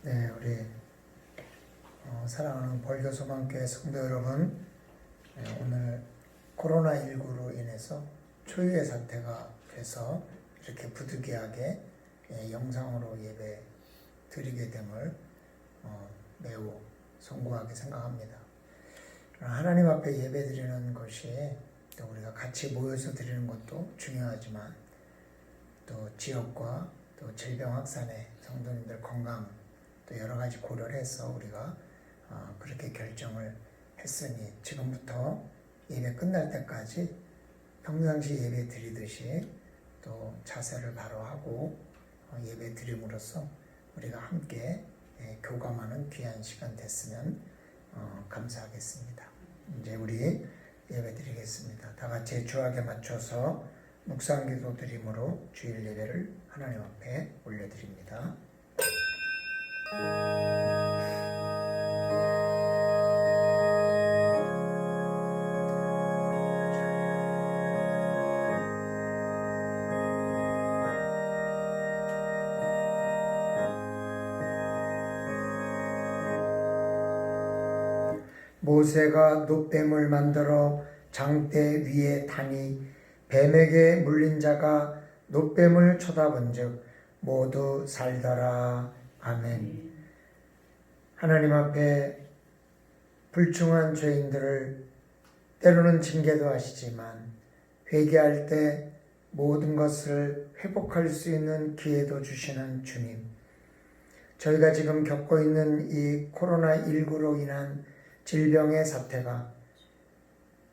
네, 우리 사랑하는 벌교소망교회 성도 여러분, 오늘 코로나19로 인해서 초유의 사태가 돼서 이렇게 부득이하게 영상으로 예배 드리게 됨을 매우 송구하게 생각합니다. 하나님 앞에 예배 드리는 것이 또 우리가 같이 모여서 드리는 것도 중요하지만 또 지역과 또 질병 확산에 성도님들 건강 또 여러 가지 고려를 해서 우리가 그렇게 결정을 했으니 지금부터 예배 끝날 때까지 평상시 예배 드리듯이 또 자세를 바로 하고 예배 드림으로써 우리가 함께 교감하는 귀한 시간 됐으면 감사하겠습니다. 이제 우리 예배 드리겠습니다. 다 같이 주악에 맞춰서 묵상기도 드림으로 주일 예배를 하나님 앞에 올려드립니다. 모세가 놋뱀을 만들어 장대 위에 타니 뱀에게 물린 자가 놋뱀을 쳐다본즉 모두 살더라. 아멘. 하나님 앞에 불충한 죄인들을 때로는 징계도 하시지만 회개할 때 모든 것을 회복할 수 있는 기회도 주시는 주님, 저희가 지금 겪고 있는 이 코로나19로 인한 질병의 사태가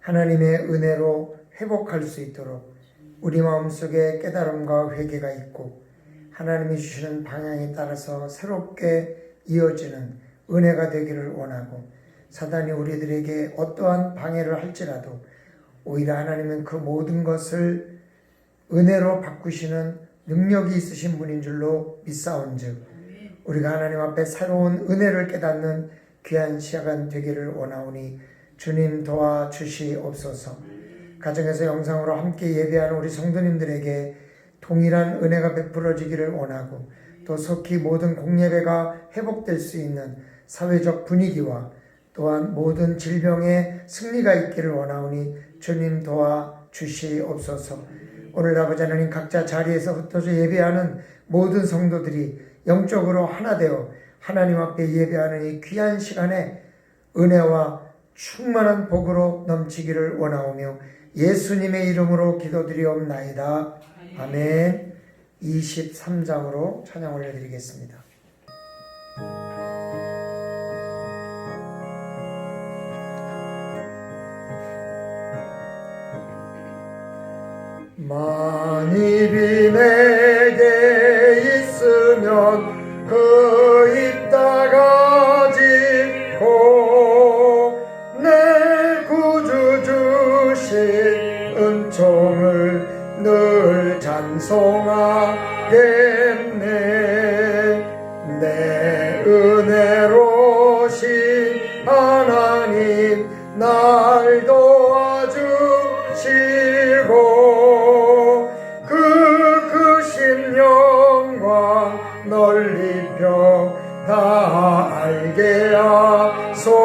하나님의 은혜로 회복할 수 있도록 우리 마음속에 깨달음과 회개가 있고 하나님이 주시는 방향에 따라서 새롭게 이어지는 은혜가 되기를 원하고, 사단이 우리들에게 어떠한 방해를 할지라도 오히려 하나님은 그 모든 것을 은혜로 바꾸시는 능력이 있으신 분인 줄로 믿사온즉 우리가 하나님 앞에 새로운 은혜를 깨닫는 귀한 시간 되기를 원하오니 주님 도와주시옵소서. 가정에서 영상으로 함께 예배하는 우리 성도님들에게 동일한 은혜가 베풀어지기를 원하고, 또 속히 모든 공예배가 회복될 수 있는 사회적 분위기와 또한 모든 질병의 승리가 있기를 원하오니 주님 도와주시옵소서. 오늘 아버지 하나님, 각자 자리에서 흩어져 예배하는 모든 성도들이 영적으로 하나 되어 하나님 앞에 예배하는 이 귀한 시간에 은혜와 충만한 복으로 넘치기를 원하오며 예수님의 이름으로 기도드리옵나이다. 아멘. 23장으로 찬양 올려드리겠습니다. 만입이 내게 있으면 그 입 다가지고 내 구주 주신 은총을 늘 찬송하겠네. 내 은혜로신 하나님 날 도와주시고 그 크신 영광 널리 펴 다 알게 하소서.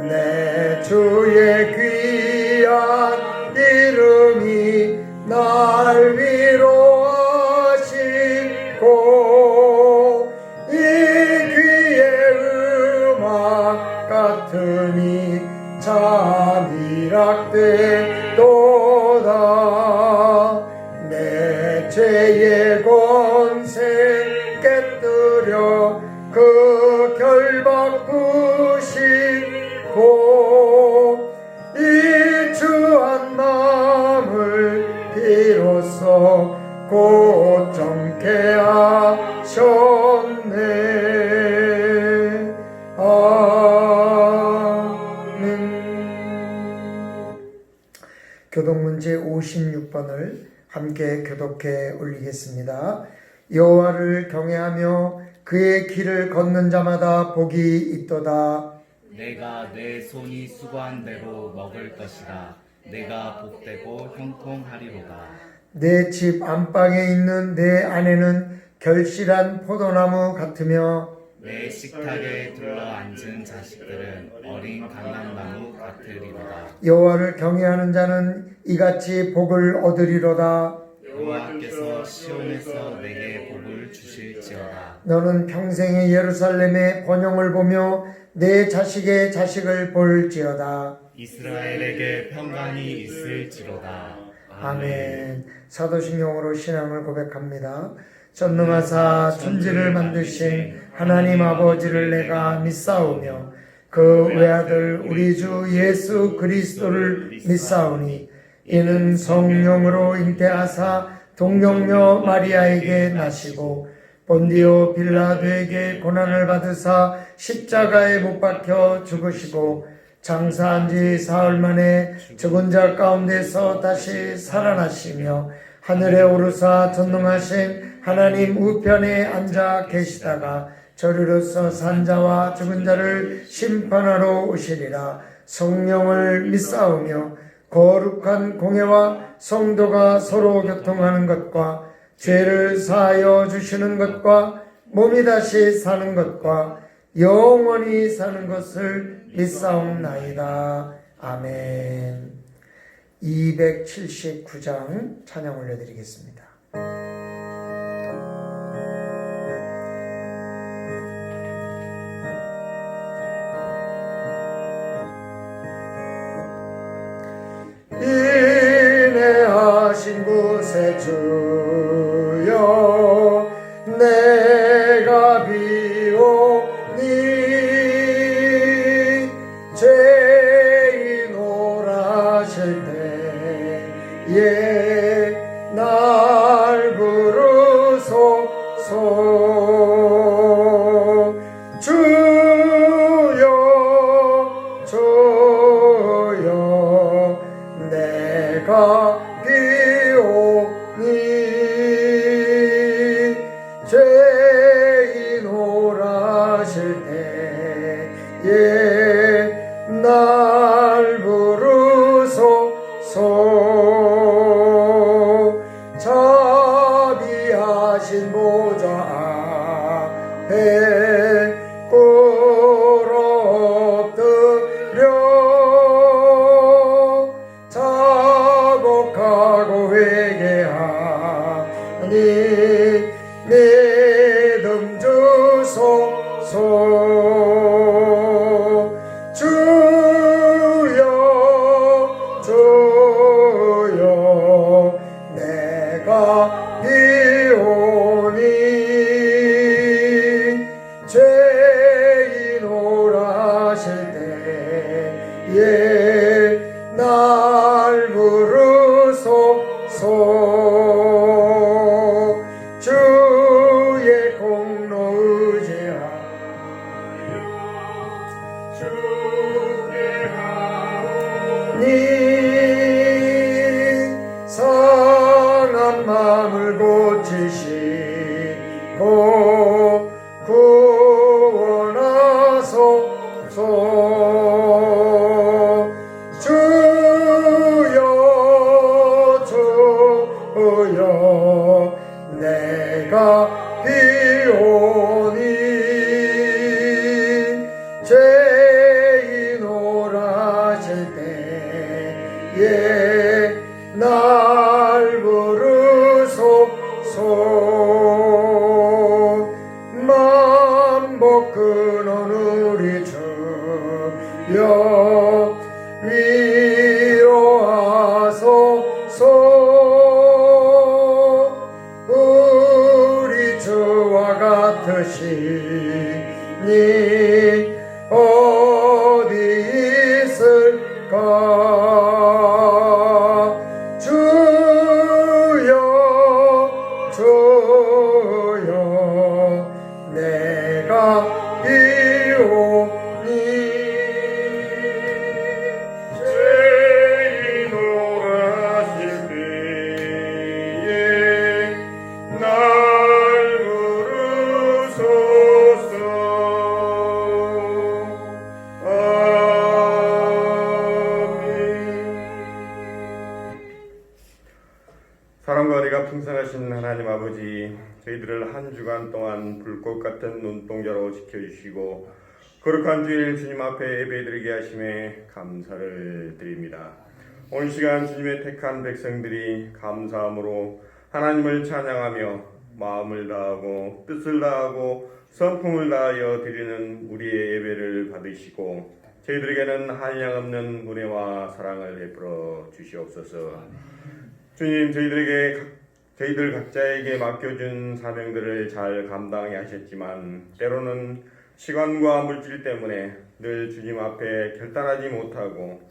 내 주의 귀한 이름이 날 위로하시고 이 귀의 음악 같으니 참 이락되도다. 내 죄의 권세 깨뜨려 그 결 바꾸시고 이 주한 마음을 비로소 곧 정케 하셨네. 아멘. 교독문제 56번을 함께 교독해 올리겠습니다. 여호와를 경외하며 그의 길을 걷는 자마다 복이 있도다. 내가 내 손이 수고한 대로 먹을 것이다. 내가 복되고 형통하리로다. 내 집 안방에 있는 내 아내는 결실한 포도나무 같으며 내 식탁에 둘러앉은 자식들은 어린 감람나무 같으리로다. 여호와를 경외하는 자는 이같이 복을 얻으리로다. 여호와께서 시온에서 내게 복을 주실지어다. 너는 평생의 예루살렘의 번영을 보며 내 자식의 자식을 볼지어다. 이스라엘에게 평강이 있을지로다. 아멘. 사도신경으로 신앙을 고백합니다. 전능하사 천지를 만드신 하나님 아버지를 내가 믿사오며 그 외아들 우리 주 예수 그리스도를 믿사오니 이는 성령으로 잉태하사 동정녀 마리아에게 나시고 본디오 빌라도에게 고난을 받으사 십자가에 못 박혀 죽으시고 장사한 지 사흘 만에 죽은 자 가운데서 다시 살아나시며 하늘에 오르사 전능하신 하나님 우편에 앉아 계시다가 저리로서 산자와 죽은 자를 심판하러 오시리라. 성령을 믿사오며 거룩한 공회와 성도가 서로 교통하는 것과 죄를 사하여 주시는 것과 몸이 다시 사는 것과 영원히 사는 것을 믿사옵나이다. 아멘. 279장 찬양 올려드리겠습니다. 인내하신 곳에 주여 내가 비오니 죄인 오라실 때에 날 부르소서. 주여 주여 내가 비오니 죄인 오라실 때에 날 부르소서. 자비하신 보좌 앞에 꿇어 엎드려 자복하고 회개하니 믿음 주소서. 주여 주여 내가 비오니 죄인 오라실 때에 날 부르소서. 주의 공로 의지하여 주께하오니 상한 마음을 고치시고 구원하소서. 주여 주여 내가 비오니 죄인 오라실 때에 날 부르소서. 만복 근원 우리 주여 위로하소서. 우리 주와 같으시니 어디 있을까. 주여 주여 내가 비오니 죄인 오라실 때에 날 부르소서. 사랑과 은혜가 풍성하신 하나님 아버지, 저희들을 한 주간 동안 불꽃 같은 눈동자로 지켜주시고 거룩한 주일 주님 앞에 예배드리게 하심에 감사를 드립니다. 오늘 시간 주님의 택한 백성들이 감사함으로 하나님을 찬양하며 마음을 다하고 뜻을 다하고 성품을 다하여 드리는 우리의 예배를 받으시고 저희들에게는 한량없는 은혜와 사랑을 베풀어 주시옵소서. 주님, 저희들 각자에게 맡겨준 사명들을 잘 감당해 하셨지만 때로는 시간과 물질 때문에 늘 주님 앞에 결단하지 못하고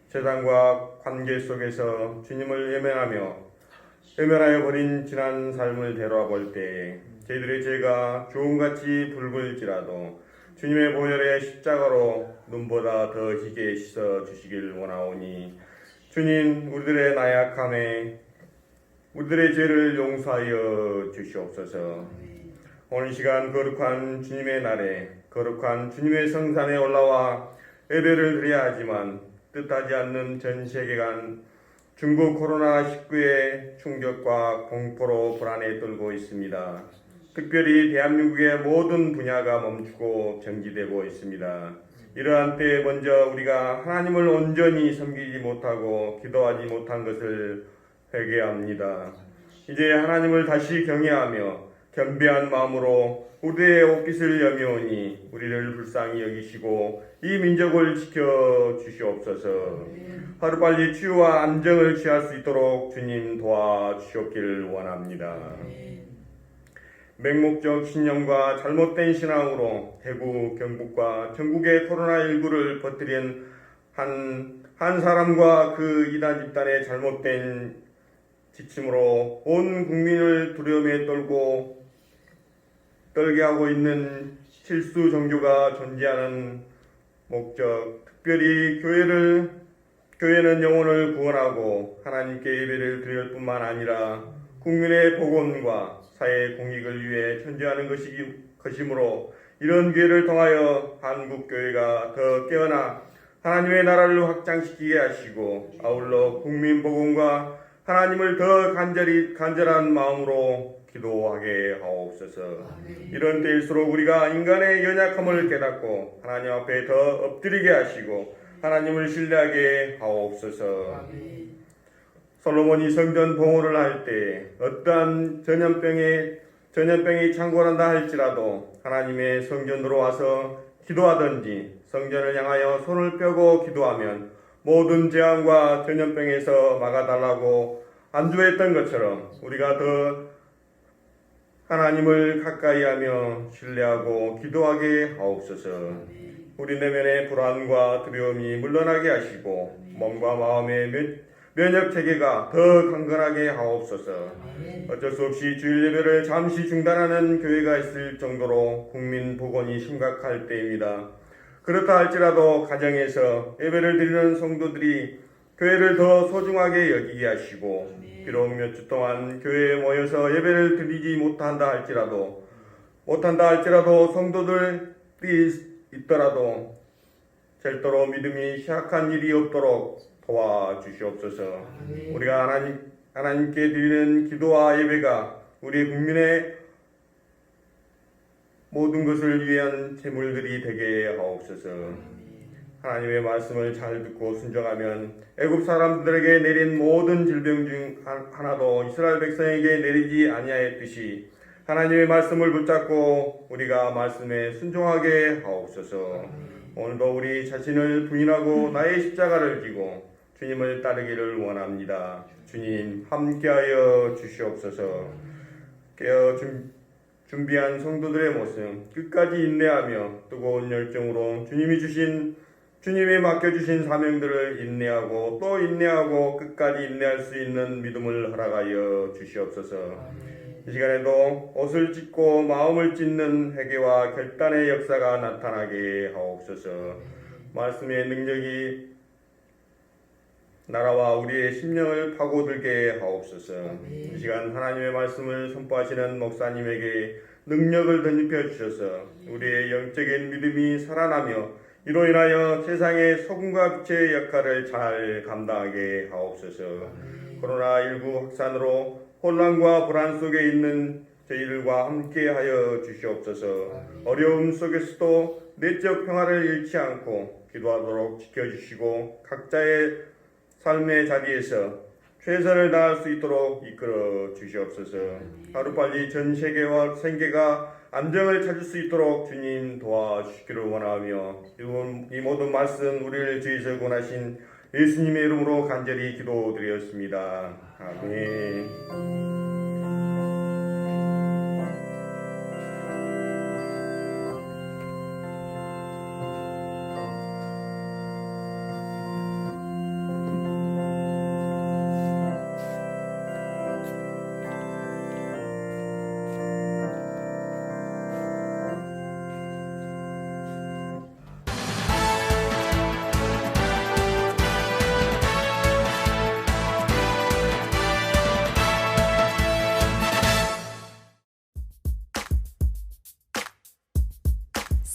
세상과 관계 속에서 주님을 외면하여 버린 지난 삶을 되돌아볼 때에 저희들의 죄가 주홍같이 붉을지라도 주님의 보혈의 십자가로 눈보다 더 희게 씻어 주시길 원하오니 주님, 우리들의 나약함에 우리들의 죄를 용서하여 주시옵소서. 오늘 시간 거룩한 주님의 날에 거룩한 주님의 성산에 올라와 예배를 드려야 하지만 뜻하지 않는 전 세계관 중국 코로나19의 충격과 공포로 불안에 떨고 있습니다. 특별히 대한민국의 모든 분야가 멈추고 정지되고 있습니다. 이러한 때에 먼저 우리가 하나님을 온전히 섬기지 못하고 기도하지 못한 것을 회개합니다. 이제 하나님을 다시 경외하며 겸비한 마음으로 우리의 옷깃을 여미오니 우리를 불쌍히 여기시고 이 민족을 지켜 주시옵소서. 하루빨리 치유와 안정을 취할 수 있도록 주님 도와주시옵기를 원합니다. 맹목적 신념과 잘못된 신앙으로 대구, 경북과 전국의 코로나19를 퍼뜨린 한 사람과 그 이단 집단의 잘못된 지침으로 온 국민을 두려움에 떨게 하고 있는 실수 종교가 존재하는 목적, 특별히 교회는 영혼을 구원하고 하나님께 예배를 드릴 뿐만 아니라 국민의 복원과 사회 공익을 위해 존재하는 것이므로 이런 기회를 통하여 한국 교회가 더 깨어나 하나님의 나라를 확장시키게 하시고 아울러 국민 복원과 하나님을 더 간절한 마음으로 기도하게 하옵소서. 이런 때일수록 우리가 인간의 연약함을 깨닫고 하나님 앞에 더 엎드리게 하시고 하나님을 신뢰하게 하옵소서. 솔로몬이 성전 봉헌을 할 때 어떠한 전염병이 창궐한다 할지라도 하나님의 성전으로 와서 기도하든지 성전을 향하여 손을 펴고 기도하면 모든 재앙과 전염병에서 막아달라고 안주했던 것처럼 우리가 더 하나님을 가까이하며 신뢰하고 기도하게 하옵소서. 우리 내면의 불안과 두려움이 물러나게 하시고 몸과 마음의 면역 체계가 더 강건하게 하옵소서. 어쩔 수 없이 주일 예배를 잠시 중단하는 교회가 있을 정도로 국민 복원이 심각할 때입니다. 그렇다 할지라도 가정에서 예배를 드리는 성도들이 교회를 더 소중하게 여기게 하시고 비록 몇 주 동안 교회에 모여서 예배를 드리지 못한다 할지라도 성도들이 있더라도 절대로 믿음이 희약한 일이 없도록 도와주시옵소서. 우리가 하나님께 드리는 기도와 예배가 우리 국민의 모든 것을 위한 제물들이 되게 하옵소서. 하나님의 말씀을 잘 듣고 순종하면 애굽 사람들에게 내린 모든 질병 중 하나도 이스라엘 백성에게 내리지 아니하였듯이 하나님의 말씀을 붙잡고 우리가 말씀에 순종하게 하옵소서. 오늘도 우리 자신을 부인하고 나의 십자가를 지고 주님을 따르기를 원합니다. 주님 함께하여 주시옵소서. 깨어 준비한 성도들의 모습 끝까지 인내하며 뜨거운 열정으로 주님이 맡겨주신 사명들을 인내하고 또 인내하고 끝까지 인내할 수 있는 믿음을 허락하여 주시옵소서. 이 시간에도 옷을 찢고 마음을 찢는 회개와 결단의 역사가 나타나게 하옵소서. 말씀의 능력이 나라와 우리의 심령을 파고들게 하옵소서. 이 시간 하나님의 말씀을 선포하시는 목사님에게 능력을 덧입혀 주셔서 우리의 영적인 믿음이 살아나며 이로 인하여 세상의 소금과 빛의 역할을 잘 감당하게 하옵소서. 코로나19 확산으로 혼란과 불안 속에 있는 저희들과 함께하여 주시옵소서. 어려움 속에서도 내적 평화를 잃지 않고 기도하도록 지켜주시고 각자의 삶의 자리에서 최선을 다할 수 있도록 이끌어 주시옵소서. 하루빨리 전 세계와 생계가 안정을 찾을 수 있도록 주님 도와주시기를 원하며 이 모든 말씀 우리를 주의서 권하신 예수님의 이름으로 간절히 기도드렸습니다. 아멘.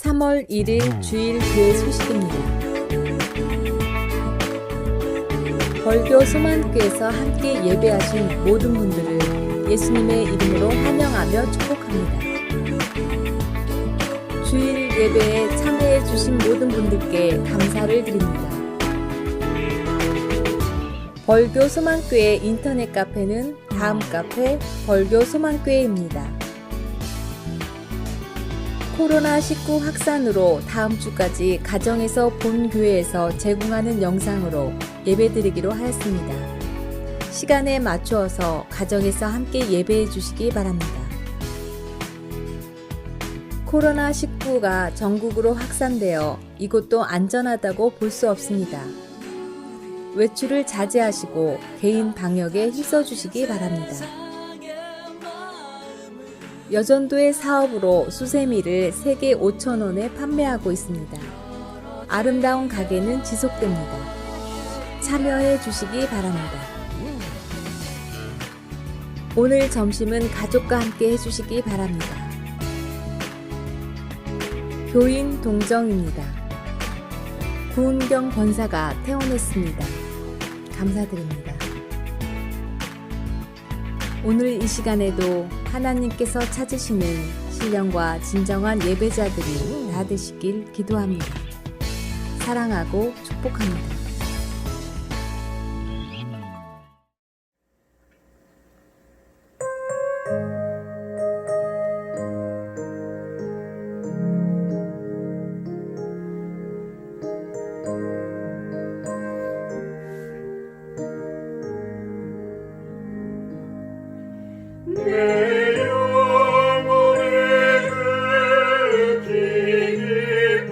(3월 1일) 주일 교회 소식입니다. 벌교 소만교에서 함께 예배하신 모든 분들을 예수님의 이름으로 환영하며 축복합니다. 주일 예배에 참여해 주신 모든 분들께 감사를 드립니다. 벌교 소만교회 인터넷 카페는 다음 카페 벌교 소만교회입니다. 코로나19 확산으로 다음 주까지 가정에서 본 교회에서 제공하는 영상으로 예배드리기로 하였습니다. 시간에 맞추어서 가정에서 함께 예배해 주시기 바랍니다. 코로나19가 전국으로 확산되어 이곳도 안전하다고 볼 수 없습니다. 외출을 자제하시고 개인 방역에 힘써 주시기 바랍니다. 여전도의 사업으로 수세미를 세개 5,000원에 판매하고 있습니다. 아름다운 가게는 지속됩니다. 참여해 주시기 바랍니다. 오늘 점심은 가족과 함께 해주시기 바랍니다. 교인 동정입니다. 구은경 권사가 퇴원했습니다. 감사드립니다. 오늘 이 시간에도 하나님께서 찾으시는 신령과 진정한 예배자들이 다 되시길 기도합니다. 사랑하고 축복합니다. 내 영혼의 그 깊은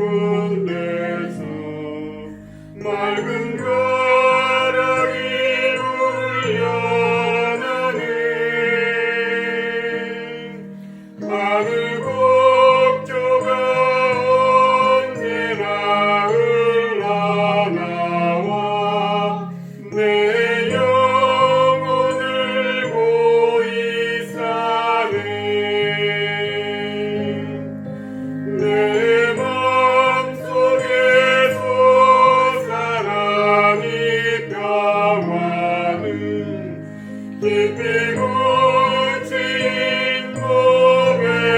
데서 맑은 가락이 울려나네. 하늘 곡조가 언제나 흘러나와 내 영혼을 고이 사네. 내 맘속에서 사랑이 평화는 깊이 묻힌 고백로다.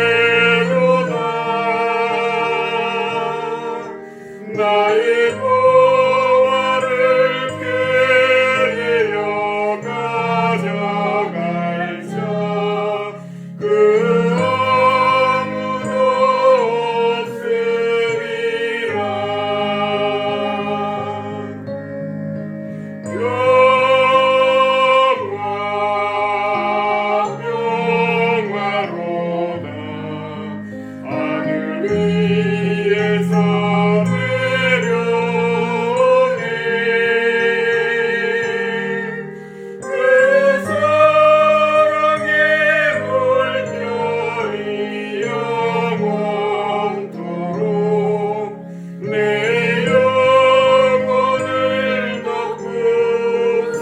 나의 보화를 꿰내어 가져갈자. 그 아무도 없으리라. 평화로다. 하늘 위에서 내려오네. 그 사랑의 물결이 영원토록 내 영혼을 덮으소서.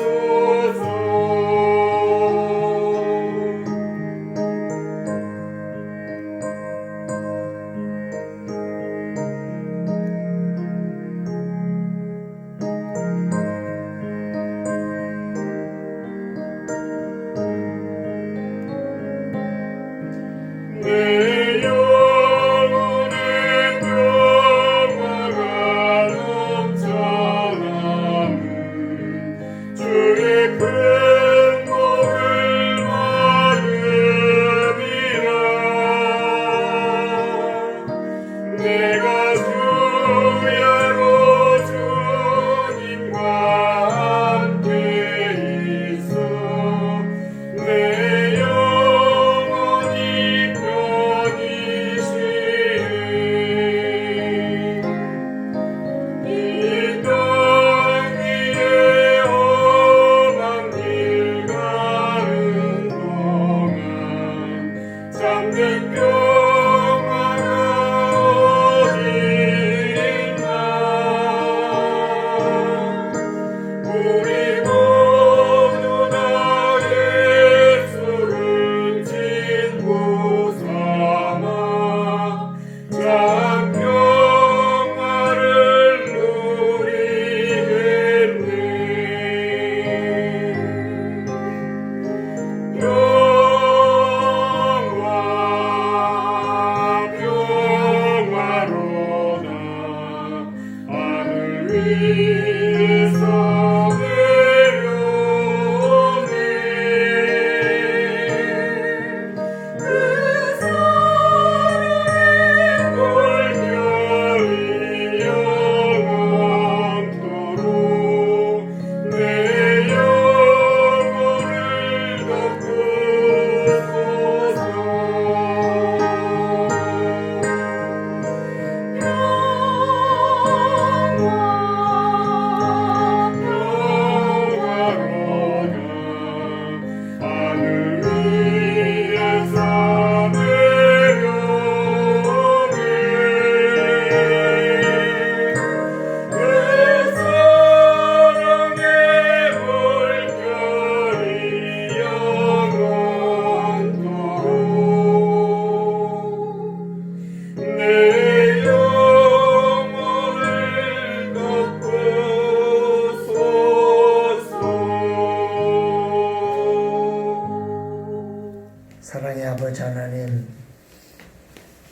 사랑의 아버지 하나님,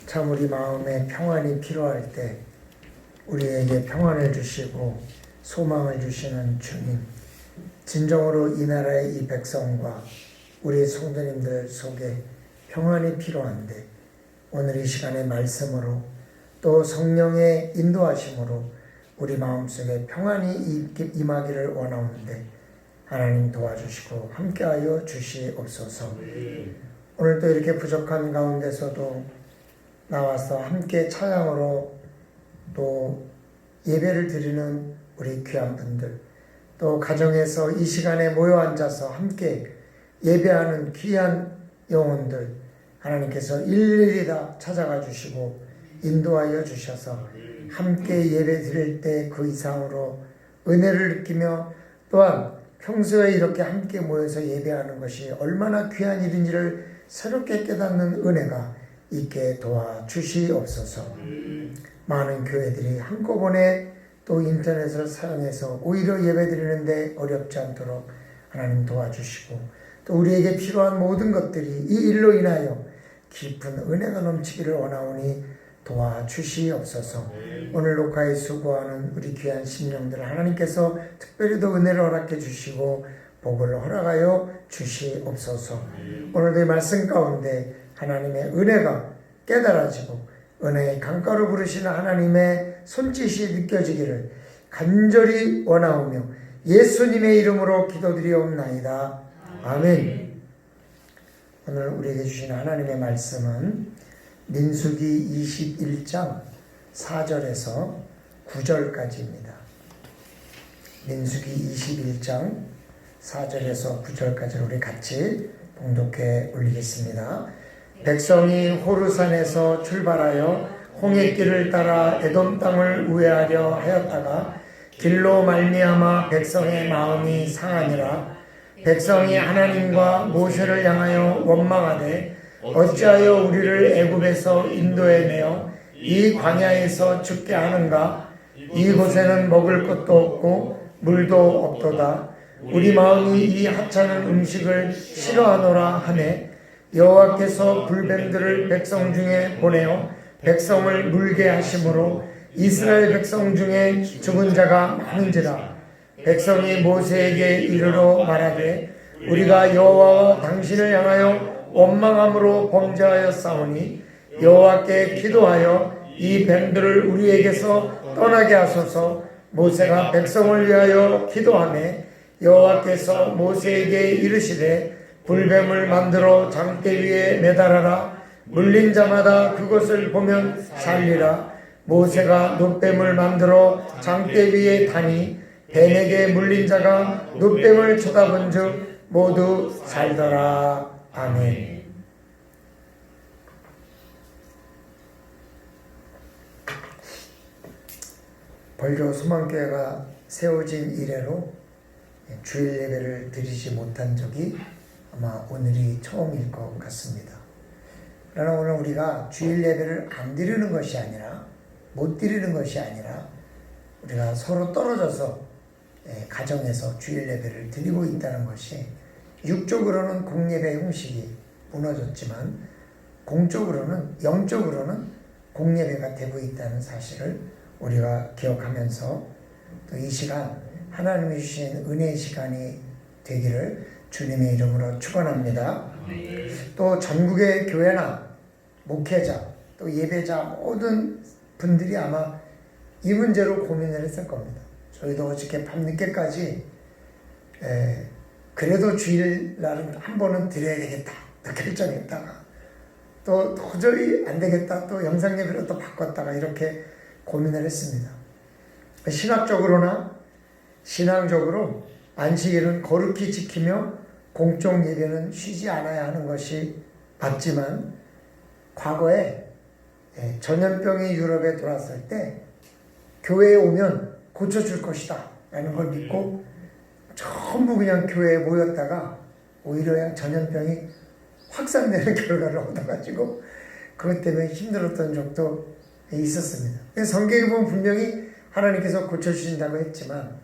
참 우리 마음에 평안이 필요할 때 우리에게 평안을 주시고 소망을 주시는 주님, 진정으로 이 나라의 이 백성과 우리 성도님들 속에 평안이 필요한데 오늘 이 시간의 말씀으로 또 성령의 인도하심으로 우리 마음속에 평안이 임하기를 원하오는데 하나님 도와주시고 함께하여 주시옵소서. 오늘도 이렇게 부족한 가운데서도 나와서 함께 찬양으로 또 예배를 드리는 우리 귀한 분들, 또 가정에서 이 시간에 모여 앉아서 함께 예배하는 귀한 영혼들 하나님께서 일일이 다 찾아가 주시고 인도하여 주셔서 함께 예배 드릴 때 그 이상으로 은혜를 느끼며 또한 평소에 이렇게 함께 모여서 예배하는 것이 얼마나 귀한 일인지를 새롭게 깨닫는 은혜가 있게 도와주시옵소서. 많은 교회들이 한꺼번에 또 인터넷을 사용해서 오히려 예배드리는데 어렵지 않도록 하나님 도와주시고 또 우리에게 필요한 모든 것들이 이 일로 인하여 깊은 은혜가 넘치기를 원하오니 도와주시옵소서. 오늘 녹화에 수고하는 우리 귀한 심령들 하나님께서 특별히 더 은혜를 허락해 주시고 복을 허락하여 주시옵소서. 오늘도 이 말씀 가운데 하나님의 은혜가 깨달아지고 은혜의 강가로 부르시는 하나님의 손짓이 느껴지기를 간절히 원하오며 예수님의 이름으로 기도드리옵나이다. 아멘. 오늘 우리에게 주신 하나님의 말씀은 민수기 21장 4절에서 9절까지입니다. 민수기 21장 4절에서 9절까지 우리 같이 봉독해 올리겠습니다. 백성이 호르산에서 출발하여 홍해길을 따라 에돔 땅을 우회하려 하였다가 길로 말미암아 백성의 마음이 상하니라. 백성이 하나님과 모세를 향하여 원망하되 어찌하여 우리를 애굽에서 인도해 내어 이 광야에서 죽게 하는가? 이곳에는 먹을 것도 없고 물도 없도다. 우리 마음이 이 하찮은 음식을 싫어하노라 하네. 여호와께서 불뱀들을 백성 중에 보내어 백성을 물게 하심으로 이스라엘 백성 중에 죽은 자가 많은지라. 백성이 모세에게 이르러 말하되 우리가 여호와와 당신을 향하여 원망함으로 범죄하였사오니 여호와께 기도하여 이 뱀들을 우리에게서 떠나게 하소서. 모세가 백성을 위하여 기도하매 여호와께서 모세에게 이르시되 불뱀을 만들어 장대 위에 매달아라. 물린 자마다 그것을 보면 살리라. 모세가 놋뱀을 만들어 장대 위에 다니 뱀에게 물린 자가 놋뱀을 쳐다본 즉 모두 살더라. 아멘. 벌교 소망교회가 세워진 이래로 주일 예배를 드리지 못한 적이 아마 오늘이 처음일 것 같습니다. 그러나 오늘 우리가 주일 예배를 안 드리는 것이 아니라, 못 드리는 것이 아니라 우리가 서로 떨어져서 가정에서 주일 예배를 드리고 있다는 것이, 육적으로는 공예배 형식이 무너졌지만 공적으로는, 영적으로는 공예배가 되고 있다는 사실을 우리가 기억하면서 또 이 시간 하나님이 주신 은혜의 시간이 되기를 주님의 이름으로 축원합니다. 또 전국의 교회나 목회자 또 예배자 모든 분들이 아마 이 문제로 고민을 했을 겁니다. 저희도 어저께 밤늦게까지 그래도 주일날은 한 번은 드려야 되겠다 또 결정했다가, 또 도저히 안 되겠다 또 영상 예배로 또 바꿨다가 이렇게 고민을 했습니다. 신학적으로나 신앙적으로 안식일은 거룩히 지키며 공적 예배는 쉬지 않아야 하는 것이 맞지만, 과거에 전염병이 유럽에 들어왔을 때 교회에 오면 고쳐줄 것이다 라는 걸 믿고 전부 그냥 교회에 모였다가 오히려 그냥 전염병이 확산되는 결과를 얻어가지고 그것 때문에 힘들었던 적도 있었습니다. 성경에 보면 분명히 하나님께서 고쳐주신다고 했지만,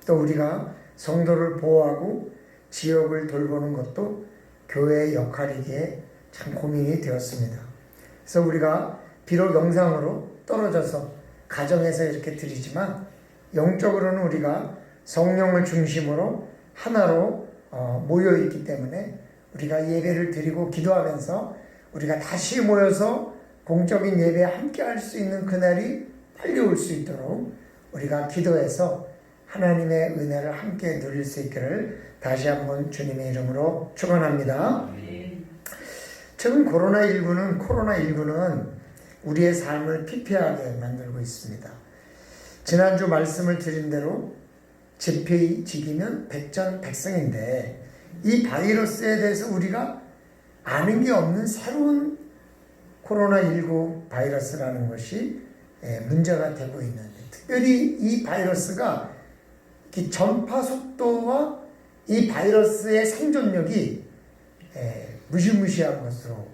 또 우리가 성도를 보호하고 지역을 돌보는 것도 교회의 역할이기에 참 고민이 되었습니다. 그래서 우리가 비록 영상으로 떨어져서 가정에서 이렇게 드리지만, 영적으로는 우리가 성령을 중심으로 하나로 모여있기 때문에 우리가 예배를 드리고 기도하면서 우리가 다시 모여서 공적인 예배에 함께 할 수 있는 그날이 빨리 올 수 있도록 우리가 기도해서 하나님의 은혜를 함께 누릴 수 있기를 다시 한번 주님의 이름으로 축원합니다. 최근 코로나19는 우리의 삶을 피폐하게 만들고 있습니다. 지난주 말씀을 드린 대로 지피지기면 백전백승인데, 이 바이러스에 대해서 우리가 아는 게 없는 새로운 코로나19 바이러스라는 것이 문제가 되고 있는데, 특별히 이 바이러스가 전파 속도와 이 바이러스의 생존력이 무시무시한 것으로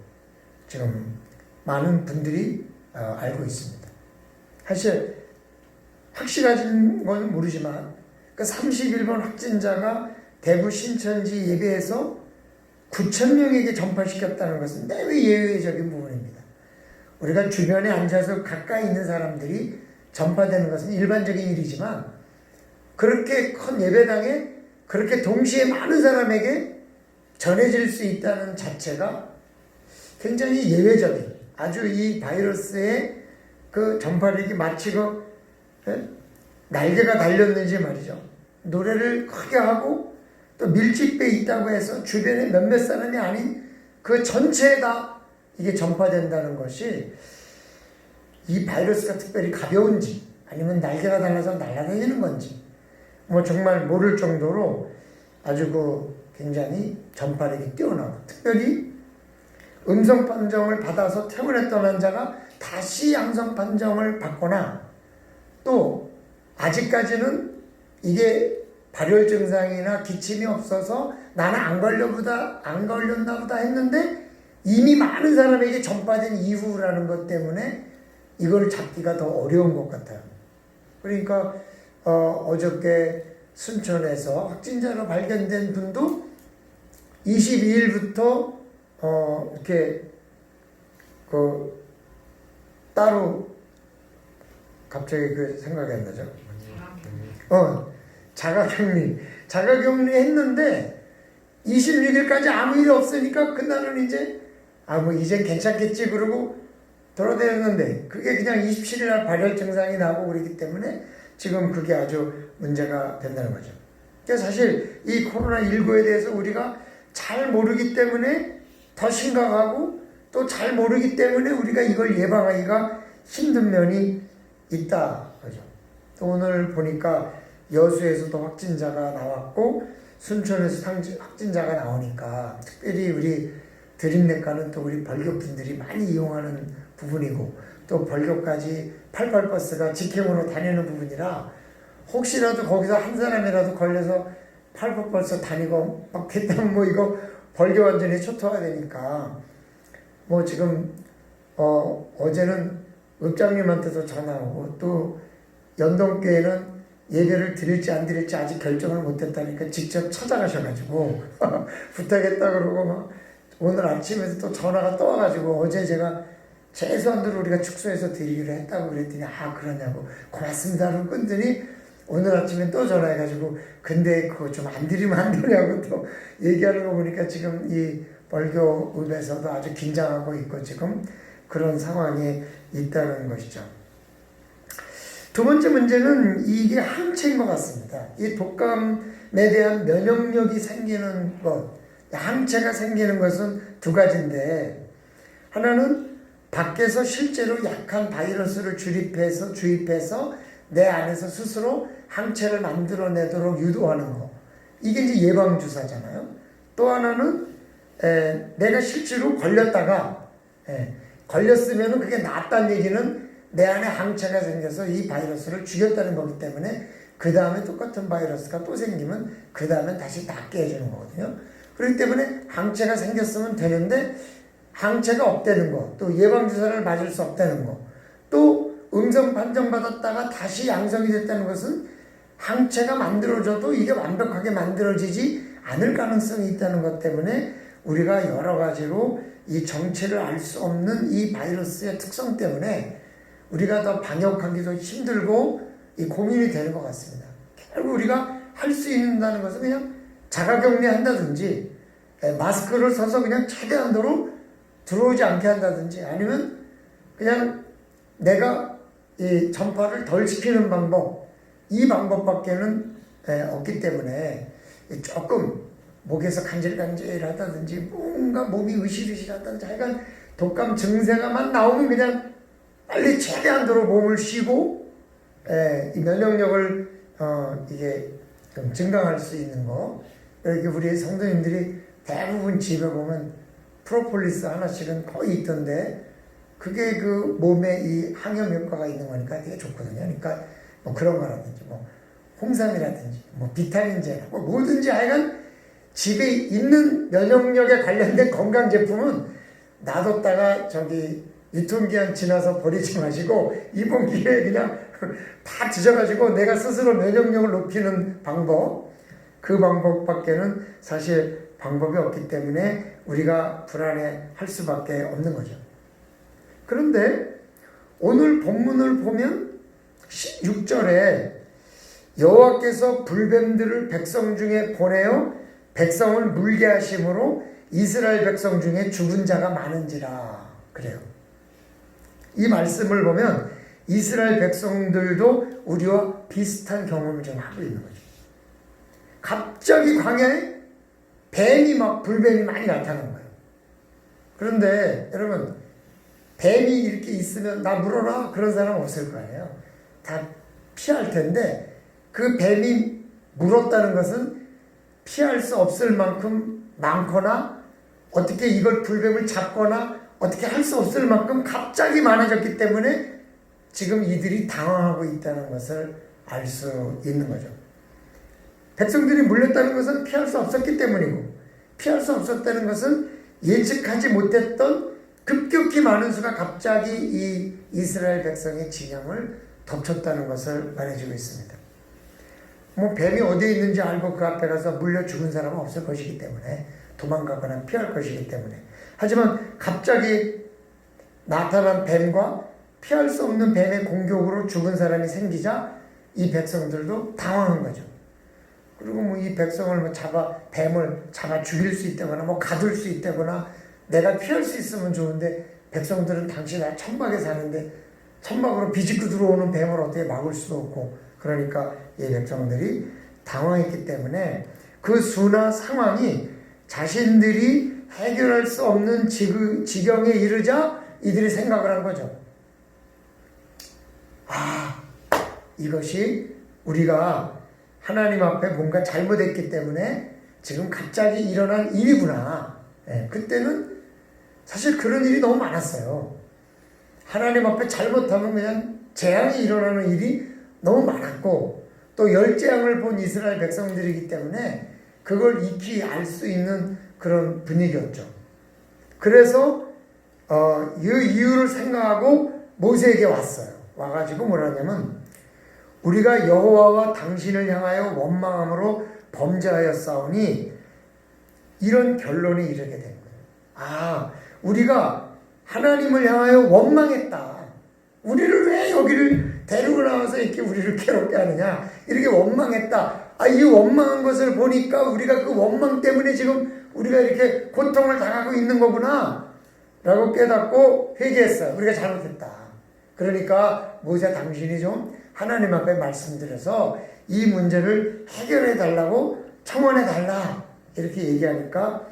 지금 많은 분들이 알고 있습니다. 사실 확실한 건 모르지만 그 31번 확진자가 대구 신천지 예배에서 9,000명에게 전파시켰다는 것은 매우 예외적인 부분입니다. 우리가 주변에 앉아서 가까이 있는 사람들이 전파되는 것은 일반적인 일이지만, 그렇게 큰 예배당에 그렇게 동시에 많은 사람에게 전해질 수 있다는 자체가 굉장히 예외적인, 아주 이 바이러스의 그 전파력이 마치 날개가 달렸는지 말이죠. 노래를 크게 하고 또 밀집돼 있다고 해서 주변에 몇몇 사람이 아닌 그 전체에 다 이게 전파된다는 것이, 이 바이러스가 특별히 가벼운지 아니면 날개가 달라서 날아다니는 건지 정말 모를 정도로 아주 굉장히 전파력이 뛰어나고, 특별히 음성 판정을 받아서 퇴원했던 환자가 다시 양성 판정을 받거나, 또 아직까지는 이게 발열 증상이나 기침이 없어서 나는 안 걸렸나 보다 했는데 이미 많은 사람에게 전파된 이후라는 것 때문에 이걸 잡기가 더 어려운 것 같아요. 그러니까 어저께 순천에서 확진자로 발견된 분도 22일부터 이렇게 따로 갑자기 생각이 안 나죠. 자가격리 했는데 26일까지 아무 일 없으니까 그날은 이제 이젠 괜찮겠지 그러고 돌아다녔는데, 그게 그냥 27일 날 발열 증상이 나고 그러기 때문에 지금 그게 아주 문제가 된다는 거죠. 그래서 사실 이 코로나19에 대해서 우리가 잘 모르기 때문에 더 심각하고, 또 잘 모르기 때문에 우리가 이걸 예방하기가 힘든 면이 있다. 그죠? 또 오늘 보니까 여수에서도 확진자가 나왔고, 순천에서 확진자가 나오니까 특별히 우리 드림내과는 또 우리 벌교분들이 많이 이용하는 부분이고 또 벌교까지 88버스가 직행으로 다니는 부분이라 혹시라도 거기서 한 사람이라도 걸려서 88버스 다니고 막 됐다면 뭐 이거 벌교 완전히 초토화 되니까 뭐 지금 어제는 읍장님한테도 전화 오고 또 연동교회는 예배를 드릴지 안 드릴지 아직 결정을 못했다니까 직접 찾아가셔가지고 부탁했다 그러고 막 오늘 아침에도 또 전화가 또 와가지고 어제 제가 최소한으로 우리가 축소해서 드리기로 했다고 그랬더니 그러냐고 고맙습니다 하고 끊더니 오늘 아침에 또 전화해가지고 근데 그거 좀 안 드리면 안 되냐고 또 얘기하는 거 보니까 지금 이 벌교읍에서도 아주 긴장하고 있고 지금 그런 상황에 있다는 것이죠. 두 번째 문제는 이게 항체인 것 같습니다. 이 독감에 대한 면역력이 생기는 것, 항체가 생기는 것은 두 가지인데 하나는 밖에서 실제로 약한 바이러스를 주입해서 내 안에서 스스로 항체를 만들어내도록 유도하는 거. 이게 이제 예방주사잖아요. 또 하나는 내가 실제로 걸렸다가 걸렸으면 그게 낫다는 얘기는 내 안에 항체가 생겨서 이 바이러스를 죽였다는 거기 때문에 그 다음에 똑같은 바이러스가 또 생기면 그 다음에 다시 낫게 해주는 거거든요. 그렇기 때문에 항체가 생겼으면 되는데 항체가 없다는 거, 또 예방주사를 맞을 수 없다는 거, 또 음성 판정받았다가 다시 양성이 됐다는 것은 항체가 만들어져도 이게 완벽하게 만들어지지 않을 가능성이 있다는 것 때문에 우리가 여러 가지로 이 정체를 알 수 없는 이 바이러스의 특성 때문에 우리가 더 방역하기도 힘들고 이 고민이 되는 것 같습니다. 결국 우리가 할 수 있다는 것은 그냥 자가격리 한다든지 마스크를 써서 그냥 최대한도로 들어오지 않게 한다든지 아니면 그냥 내가 이 전파를 덜 시키는 방법 이 방법밖에는 없기 때문에 조금 목에서 간질간질하다든지 뭔가 몸이 으실으실하다든지 하여간 독감 증세가만 나오면 그냥 빨리 최대한도로 몸을 쉬고 이 면역력을 이게 좀 증강할 수 있는 거. 이렇게 우리 성도님들이 대부분 집에 보면 프로폴리스 하나씩은 거의 있던데 그게 그 몸에 이 항염 효과가 있는 거니까 되게 좋거든요. 그러니까 뭐 그런 거라든지 뭐 홍삼이라든지 뭐 비타민제 뭐 뭐든지 하여간 집에 있는 면역력에 관련된 건강 제품은 놔뒀다가 저기 유통기한 지나서 버리지 마시고 이번 기회에 그냥 다 드셔가지고 내가 스스로 면역력을 높이는 방법 그 방법밖에는 사실 방법이 없기 때문에 우리가 불안해할 수밖에 없는 거죠. 그런데 오늘 본문을 보면 16절에 여호와께서 불뱀들을 백성 중에 보내어 백성을 물게 하심으로 이스라엘 백성 중에 죽은 자가 많은지라 그래요. 이 말씀을 보면 이스라엘 백성들도 우리와 비슷한 경험을 좀 하고 있는 거죠. 갑자기 광야에 뱀이 막 불뱀이 많이 나타난 거예요. 그런데 여러분 뱀이 이렇게 있으면 나 물어라 그런 사람 없을 거예요. 다 피할 텐데 그 뱀이 물었다는 것은 피할 수 없을 만큼 많거나 어떻게 이걸 불뱀을 잡거나 어떻게 할 수 없을 만큼 갑자기 많아졌기 때문에 지금 이들이 당황하고 있다는 것을 알 수 있는 거죠. 백성들이 물렸다는 것은 피할 수 없었기 때문이고 피할 수 없었다는 것은 예측하지 못했던 급격히 많은 수가 갑자기 이 이스라엘 백성의 진영을 덮쳤다는 것을 말해주고 있습니다. 뭐 뱀이 어디에 있는지 알고 그 앞에 가서 물려 죽은 사람은 없을 것이기 때문에 도망가거나 피할 것이기 때문에 하지만 갑자기 나타난 뱀과 피할 수 없는 뱀의 공격으로 죽은 사람이 생기자 이 백성들도 당황한 거죠. 그리고 뭐 이 백성을 뭐 뱀을 잡아 죽일 수 있다거나 뭐 가둘 수 있다거나 내가 피할 수 있으면 좋은데 백성들은 당시 나 천막에 사는데 천막으로 비집고 들어오는 뱀을 어떻게 막을 수도 없고 그러니까 이 백성들이 당황했기 때문에 그 수나 상황이 자신들이 해결할 수 없는 지경에 이르자 이들이 생각을 한 거죠. 이것이 우리가 하나님 앞에 뭔가 잘못했기 때문에 지금 갑자기 일어난 일이구나. 그때는 사실 그런 일이 너무 많았어요. 하나님 앞에 잘못하면 그냥 재앙이 일어나는 일이 너무 많았고, 또 열재앙을 본 이스라엘 백성들이기 때문에 그걸 익히 알 수 있는 그런 분위기였죠. 그래서 이 이유를 생각하고 모세에게 왔어요. 와가지고 뭐라냐면, 우리가 여호와와 당신을 향하여 원망함으로 범죄하였사오니 이런 결론에 이르게 된 거예요. 우리가 하나님을 향하여 원망했다. 우리를 왜 여기를 데리고 나와서 이렇게 우리를 괴롭게 하느냐, 이렇게 원망했다. 이 원망한 것을 보니까 우리가 그 원망 때문에 지금 우리가 이렇게 고통을 당하고 있는 거구나 라고 깨닫고 회개했어요. 우리가 잘못했다. 그러니까 모세, 당신이 좀 하나님 앞에 말씀드려서 이 문제를 해결해 달라고 청원해 달라, 이렇게 얘기하니까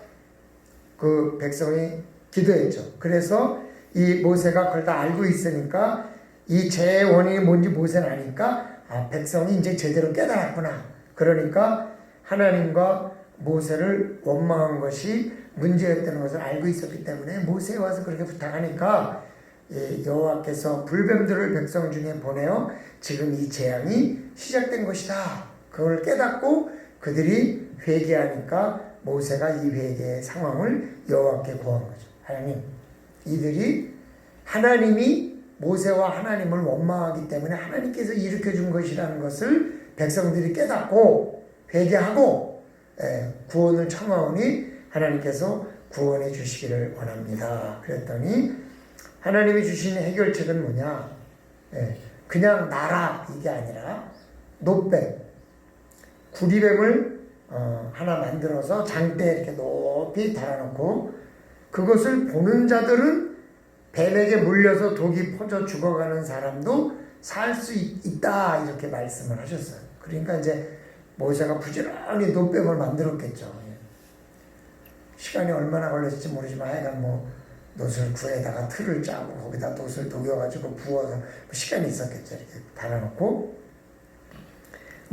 그 백성이 기도했죠. 그래서 이 모세가 그걸 다 알고 있으니까, 이 죄의 원인이 뭔지 모세는 아니까 백성이 이제 제대로 깨달았구나. 그러니까 하나님과 모세를 원망한 것이 문제였다는 것을 알고 있었기 때문에 모세에 와서 그렇게 부탁하니까 여호와께서 불뱀들을 백성 중에 보내어 지금 이 재앙이 시작된 것이다. 그걸 깨닫고 그들이 회개하니까 모세가 이 회개의 상황을 여호와께 구한 거죠. 하나님, 이들이 하나님이 모세와 하나님을 원망하기 때문에 하나님께서 일으켜준 것이라는 것을 백성들이 깨닫고 회개하고 구원을 청하오니 하나님께서 구원해 주시기를 원합니다. 그랬더니 하나님이 주신 해결책은 뭐냐? 그냥 나라, 이게 아니라 놋뱀, 구리뱀을 하나 만들어서 장대에 이렇게 높이 달아놓고, 그것을 보는 자들은 뱀에게 물려서 독이 퍼져 죽어가는 사람도 살 수 있다, 이렇게 말씀을 하셨어요. 그러니까 이제 모세가 부지런히 놋뱀을 만들었겠죠. 시간이 얼마나 걸렸을지 모르지만 하여간 놋을 구에다가 틀을 짜고 거기다 놋을 녹여가지고 부어서 시간이 있었겠죠. 이렇게 달아놓고,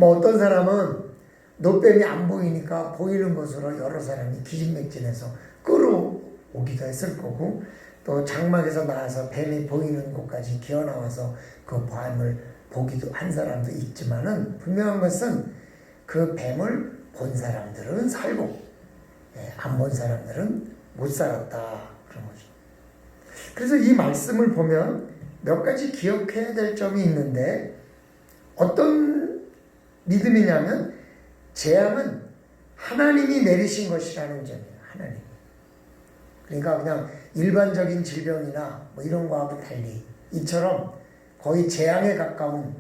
어떤 사람은 놋뱀이 안 보이니까 보이는 곳으로 여러 사람이 기진맥진해서 끌어오기도 했을 거고, 또 장막에서 나와서 뱀이 보이는 곳까지 기어나와서 그 뱀을 보기도 한 사람도 있지만은, 분명한 것은 그 뱀을 본 사람들은 살고 안 본 사람들은 못 살았다, 그런 거죠. 그래서 이 말씀을 보면 몇 가지 기억해야 될 점이 있는데, 어떤 믿음이냐면 재앙은 하나님이 내리신 것이라는 점이에요. 하나님. 그러니까 그냥 일반적인 질병이나 이런 거하고 달리 이처럼 거의 재앙에 가까운,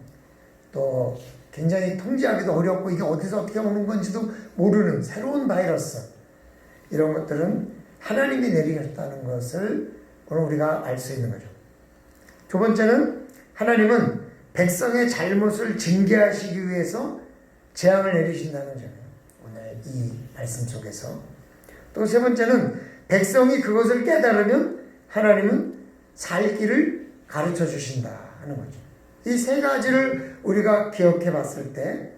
또 굉장히 통제하기도 어렵고 이게 어디서 어떻게 오는 건지도 모르는 새로운 바이러스, 이런 것들은 하나님이 내리셨다는 것을 오늘 우리가 알 수 있는 거죠. 두 번째는 하나님은 백성의 잘못을 징계하시기 위해서 재앙을 내리신다는 점이에요. 오늘 이 말씀 속에서. 또 세 번째는 백성이 그것을 깨달으면 하나님은 살 길을 가르쳐 주신다 하는 거죠. 이 세 가지를 우리가 기억해 봤을 때,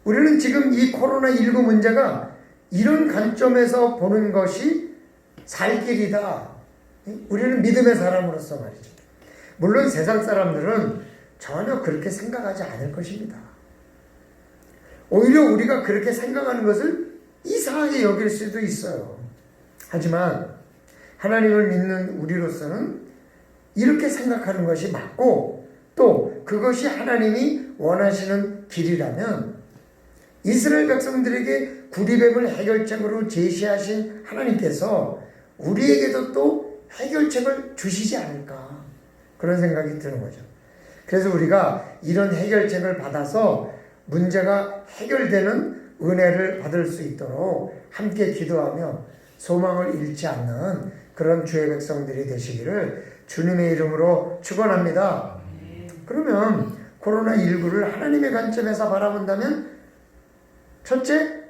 우리는 지금 이 코로나19 문제가 이런 관점에서 보는 것이 살 길이다. 우리는 믿음의 사람으로서 말이죠. 물론 세상 사람들은 전혀 그렇게 생각하지 않을 것입니다. 오히려 우리가 그렇게 생각하는 것을 이상하게 여길 수도 있어요. 하지만 하나님을 믿는 우리로서는 이렇게 생각하는 것이 맞고, 또 그것이 하나님이 원하시는 길이라면 이스라엘 백성들에게 구리뱀을 해결책으로 제시하신 하나님께서 우리에게도 또 해결책을 주시지 않을까, 그런 생각이 드는 거죠. 그래서 우리가 이런 해결책을 받아서 문제가 해결되는 은혜를 받을 수 있도록 함께 기도하며 소망을 잃지 않는 그런 주의 백성들이 되시기를 주님의 이름으로 축원합니다. 그러면 코로나19를 하나님의 관점에서 바라본다면, 첫째,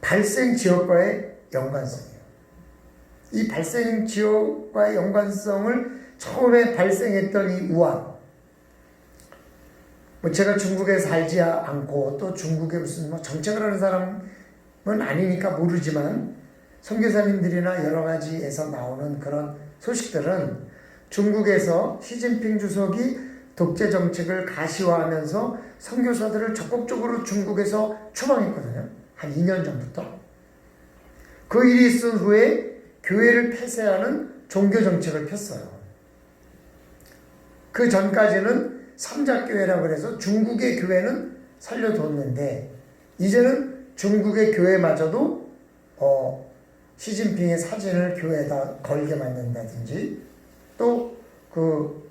발생 지역과의 연관성이에요. 이 발생 지역과의 연관성을 처음에 발생했던 이 우한, 제가 중국에 살지 않고 또 중국에 무슨 정책을 하는 사람은 아니니까 모르지만, 선교사님들이나 여러 가지에서 나오는 그런 소식들은 중국에서 시진핑 주석이 독재 정책을 가시화하면서 선교사들을 적극적으로 중국에서 추방했거든요. 한 2년 전부터. 그 일이 있은 후에 교회를 폐쇄하는 종교 정책을 폈어요. 그 전까지는 삼자교회라고 해서 중국의 교회는 살려뒀는데 이제는 중국의 교회마저도 시진핑의 사진을 교회에다 걸게 만든다든지 또 그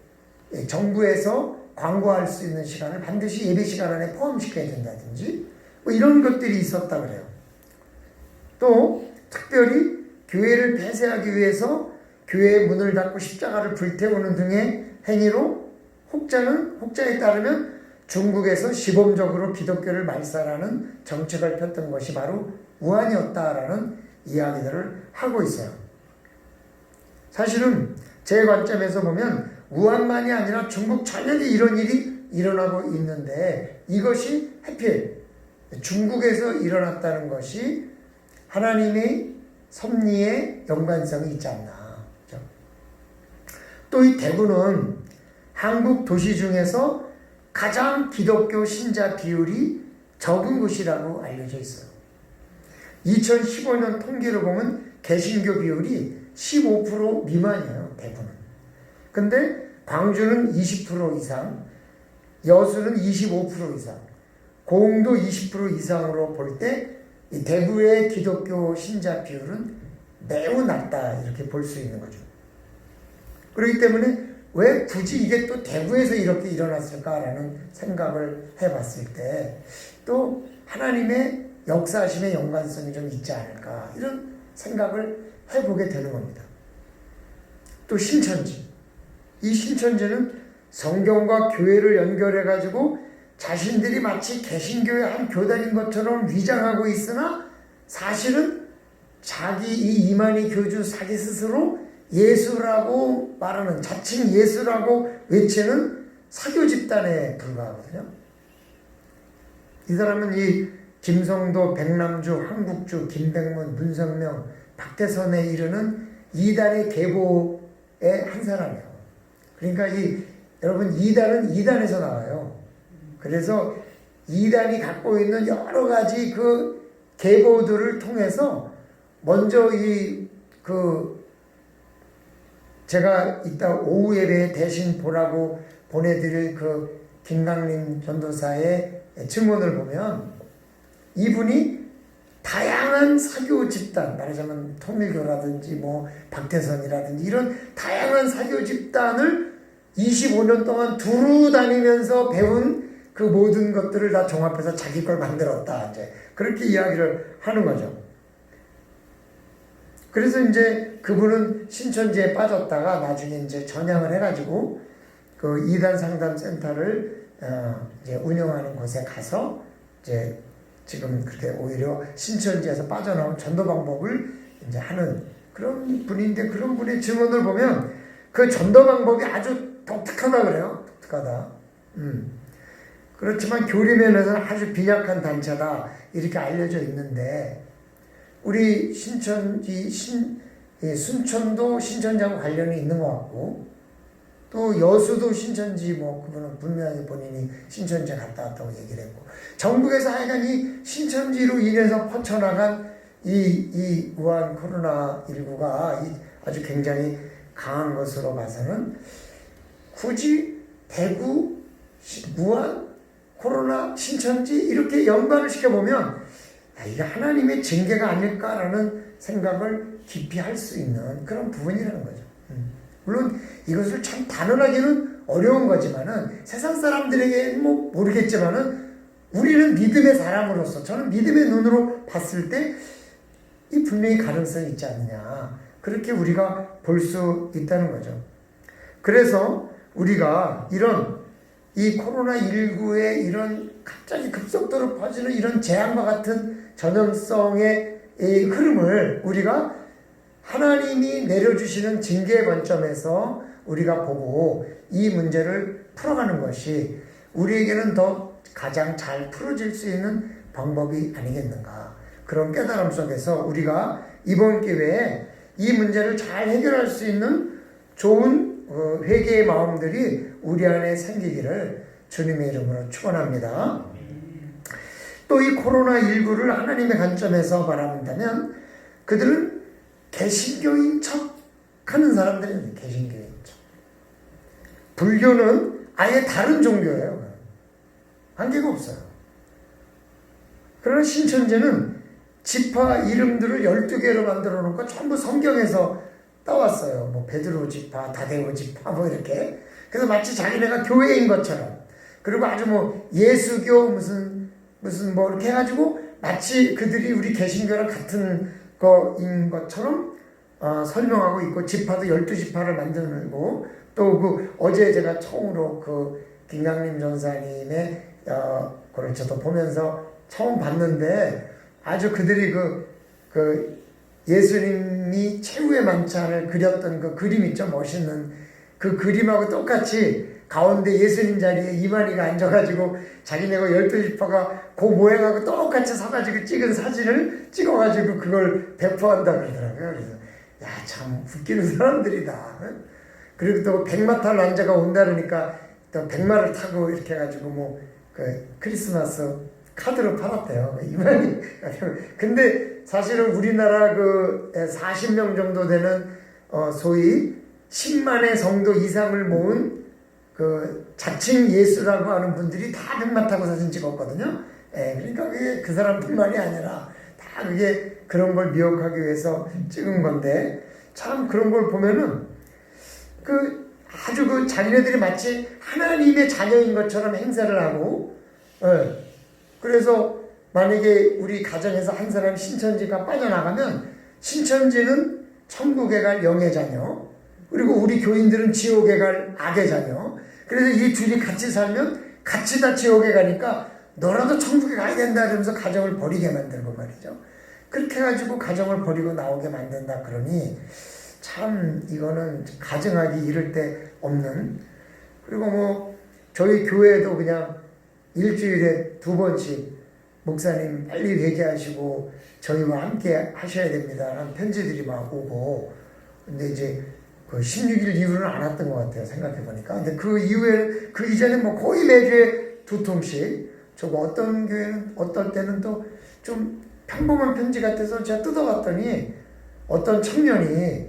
정부에서 광고할 수 있는 시간을 반드시 예배 시간 안에 포함시켜야 된다든지 뭐 이런 것들이 있었다 그래요. 또 특별히 교회를 폐쇄하기 위해서 교회의 문을 닫고 십자가를 불태우는 등의 행위로 혹자에 따르면 중국에서 시범적으로 기독교를 말살하는 정책을 폈던 것이 바로 우한이었다라는 이야기들을 하고 있어요. 사실은 제 관점에서 보면 우한만이 아니라 중국 전역에 이런 일이 일어나고 있는데 이것이 하필 중국에서 일어났다는 것이 하나님의 섭리의 연관성이 있지 않나. 또 이 대구는 한국 도시 중에서 가장 기독교 신자 비율이 적은 곳이라고 알려져 있어요. 2015년 통계를 보면 개신교 비율이 15% 미만이에요. 대구는. 근데 광주는 20% 이상, 여수는 25% 이상, 고흥도 20% 이상으로 볼 때 이 대구의 기독교 신자 비율은 매우 낮다 이렇게 볼 수 있는 거죠. 그렇기 때문에 왜 굳이 이게 또 대구에서 이렇게 일어났을까라는 생각을 해봤을 때 또 하나님의 역사하심의 연관성이 좀 있지 않을까 이런 생각을 해보게 되는 겁니다. 또 신천지. 이 신천지는 성경과 교회를 연결해가지고 자신들이 마치 개신교의 한 교단인 것처럼 위장하고 있으나 사실은 자기 이 이만희 교주 자기 스스로 예수라고 말하는 자칭 예수라고 외치는 사교 집단에 불과하거든요. 이 사람은 이 김성도, 백남주, 한국주, 김백문, 문성명, 박태선에 이르는 이단의 계보의 한 사람이에요. 그러니까 여러분 이단은 이단에서 나와요. 그래서 이단이 갖고 있는 여러 가지 그 계보들을 통해서 먼저 제가 이따 오후 예배에 대신 보라고 보내드릴 그 김강림 전도사의 증언을 보면 이분이 다양한 사교 집단, 말하자면 통일교라든지 뭐 박태선이라든지 이런 다양한 사교 집단을 25년 동안 두루 다니면서 배운 그 모든 것들을 다 종합해서 자기 걸 만들었다. 이제 그렇게 이야기를 하는 거죠. 그래서 이제 그분은 신천지에 빠졌다가 나중에 이제 전향을 해가지고 그 이단 상담 센터를 이제 운영하는 곳에 가서 이제 지금 그렇게 오히려 신천지에서 빠져나온 전도 방법을 이제 하는 그런 분인데 그런 분의 증언을 보면 그 전도 방법이 아주 독특하다 그래요. 독특하다. 그렇지만 교리면에서는 아주 빈약한 단체다 이렇게 알려져 있는데 우리 신천지 순천도 신천지하고 관련이 있는 것 같고 또 여수도 신천지 뭐 그분은 분명히 본인이 신천지에 갔다 왔다고 얘기를 했고 전국에서 하여간 이 신천지로 인해서 퍼쳐나간 이 우한 코로나19가 아주 굉장히 강한 것으로 봐서는 굳이 대구, 우한, 코로나, 신천지 이렇게 연관을 시켜보면 이게 하나님의 징계가 아닐까라는 생각을 깊이 할 수 있는 그런 부분이라는 거죠. 물론 이것을 참 단언하기는 어려운 거지만은 세상 사람들에게 뭐 모르겠지만은 우리는 믿음의 사람으로서 저는 믿음의 눈으로 봤을 때 이 분명히 가능성이 있지 않느냐 그렇게 우리가 볼 수 있다는 거죠. 그래서 우리가 이 코로나19의 이런 갑자기 급속도로 퍼지는 이런 재앙과 같은 전염성의 이 흐름을 우리가 하나님이 내려주시는 징계의 관점에서 우리가 보고 이 문제를 풀어가는 것이 우리에게는 더 가장 잘 풀어질 수 있는 방법이 아니겠는가. 그런 깨달음 속에서 우리가 이번 기회에 이 문제를 잘 해결할 수 있는 좋은 회개의 마음들이 우리 안에 생기기를 주님의 이름으로 축원합니다. 또 이 코로나19를 하나님의 관점에서 바라본다면 그들은 개신교인 척 하는 사람들입니다. 개신교인 척. 불교는 아예 다른 종교예요. 관계가 없어요. 그러나 신천지는 지파 이름들을 12개로 만들어 놓고 전부 성경에서 따왔어요. 뭐 베드로 지파, 다데오 지파 뭐 이렇게. 그래서 마치 자기네가 교회인 것처럼. 그리고 아주 뭐 예수교 무슨 뭐 이렇게 해가지고 마치 그들이 우리 개신교랑 같은 거인 것처럼 설명하고 있고, 지파도 12지파를 만들고, 또 그 어제 제가 처음으로 그 김강림 전사님의 그걸 저도 보면서 처음 봤는데, 아주 그들이 그 예수님이 최후의 만찬을 그렸던 그 그림 있죠. 멋있는 그 그림하고 똑같이 가운데 예수님 자리에 이만희가 앉아가지고 자기네가 12지파가 그 모양하고 똑같이 서가지고 찍은 사진을 찍어가지고 그걸 배포한다 그러더라고요. 그래서 야, 참 웃기는 사람들이다. 그리고 또 백마탄 왕자가 온다 그러니까 또 백마를 타고 이렇게 해가지고 뭐 그 크리스마스 카드로 팔았대요. 이만희. 근데 사실은 우리나라 그 40명 정도 되는 소위 10만의 성도 이상을 모은 그 자칭 예수라고 하는 분들이 다 백마 타고 사진 찍었거든요. 그러니까 그게 그 사람뿐만이 아니라 다 그게 그런 걸 미혹하기 위해서 찍은 건데, 참 그런 걸 보면은 그 아주 그 자기네들이 마치 하나님의 자녀인 것처럼 행세를 하고, 그래서 만약에 우리 가정에서 한 사람이 신천지가 빠져나가면 신천지는 천국에 갈 영의 자녀, 그리고 우리 교인들은 지옥에 갈 악의 자녀. 그래서 이 둘이 같이 살면 같이 다 지옥에 가니까 너라도 천국에 가야 된다 그러면서 가정을 버리게 만들고 말이죠. 그렇게 해가지고 가정을 버리고 나오게 만든다 그러니 참 이거는 가정하기 이를 데 없는. 그리고 뭐 저희 교회도 그냥 일주일에 2번씩 목사님 빨리 회개하시고 저희와 함께 하셔야 됩니다 라는 편지들이 막 오고, 근데 이제 그 16일 이후로는 안 왔던 것 같아요, 생각해보니까. 근데 그 이후에, 그 이전에 뭐 거의 매주에 2통씩, 저거 어떤 교회는, 어떨 때는 또 좀 평범한 편지 같아서 제가 뜯어봤더니 어떤 청년이,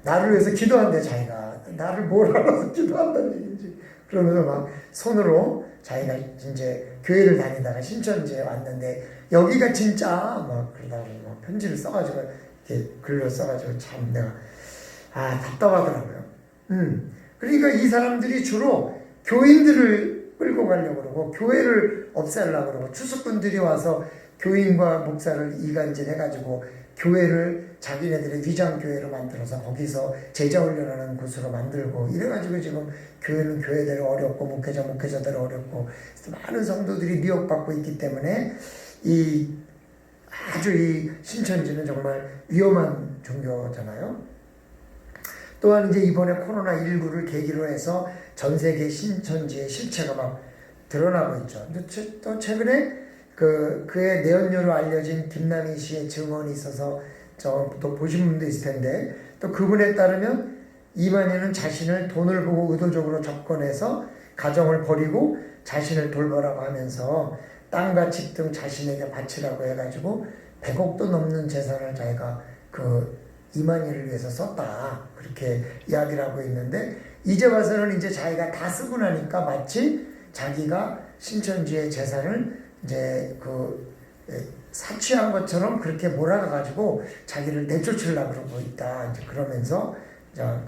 나를 위해서 기도한대, 자기가. 나를 뭘 알아서 기도한다는 얘기인지. 그러면서 막 손으로 자기가 이제 교회를 다니다가 신천지에 왔는데, 여기가 진짜, 막 그러다가 막 편지를 써가지고, 이렇게 글로 써가지고 참 내가 답답하더라고요. 그러니까 이 사람들이 주로 교인들을 끌고 가려고 그러고 교회를 없애려고 그러고, 추수꾼들이 와서 교인과 목사를 이간질해가지고 교회를 자기네들의 위장교회로 만들어서 거기서 제자훈련하는 곳으로 만들고 이래가지고 지금 교회는 교회대로 어렵고 목회자대로 어렵고 많은 성도들이 미혹받고 있기 때문에 아주 이 신천지는 정말 위험한 종교잖아요. 또한 이제 이번에 코로나19를 계기로 해서 전 세계 신천지의 실체가 막 드러나고 있죠. 또 최근에 그의 내연녀로 알려진 김남희 씨의 증언이 있어서 또 보신 분도 있을 텐데, 또 그분에 따르면 이만희는 자신을 돈을 보고 의도적으로 접근해서 가정을 버리고 자신을 돌보라고 하면서 땅과 집 등 자신에게 바치라고 해가지고 100억도 넘는 재산을 자기가 그 이만희를 위해서 썼다, 그렇게 이야기를 하고 있는데, 이제 와서는 이제 자기가 다 쓰고 나니까 마치 자기가 신천지의 재산을 이제 사취한 것처럼 그렇게 몰아가가지고 자기를 내쫓으려고 그러고 있다, 이제 그러면서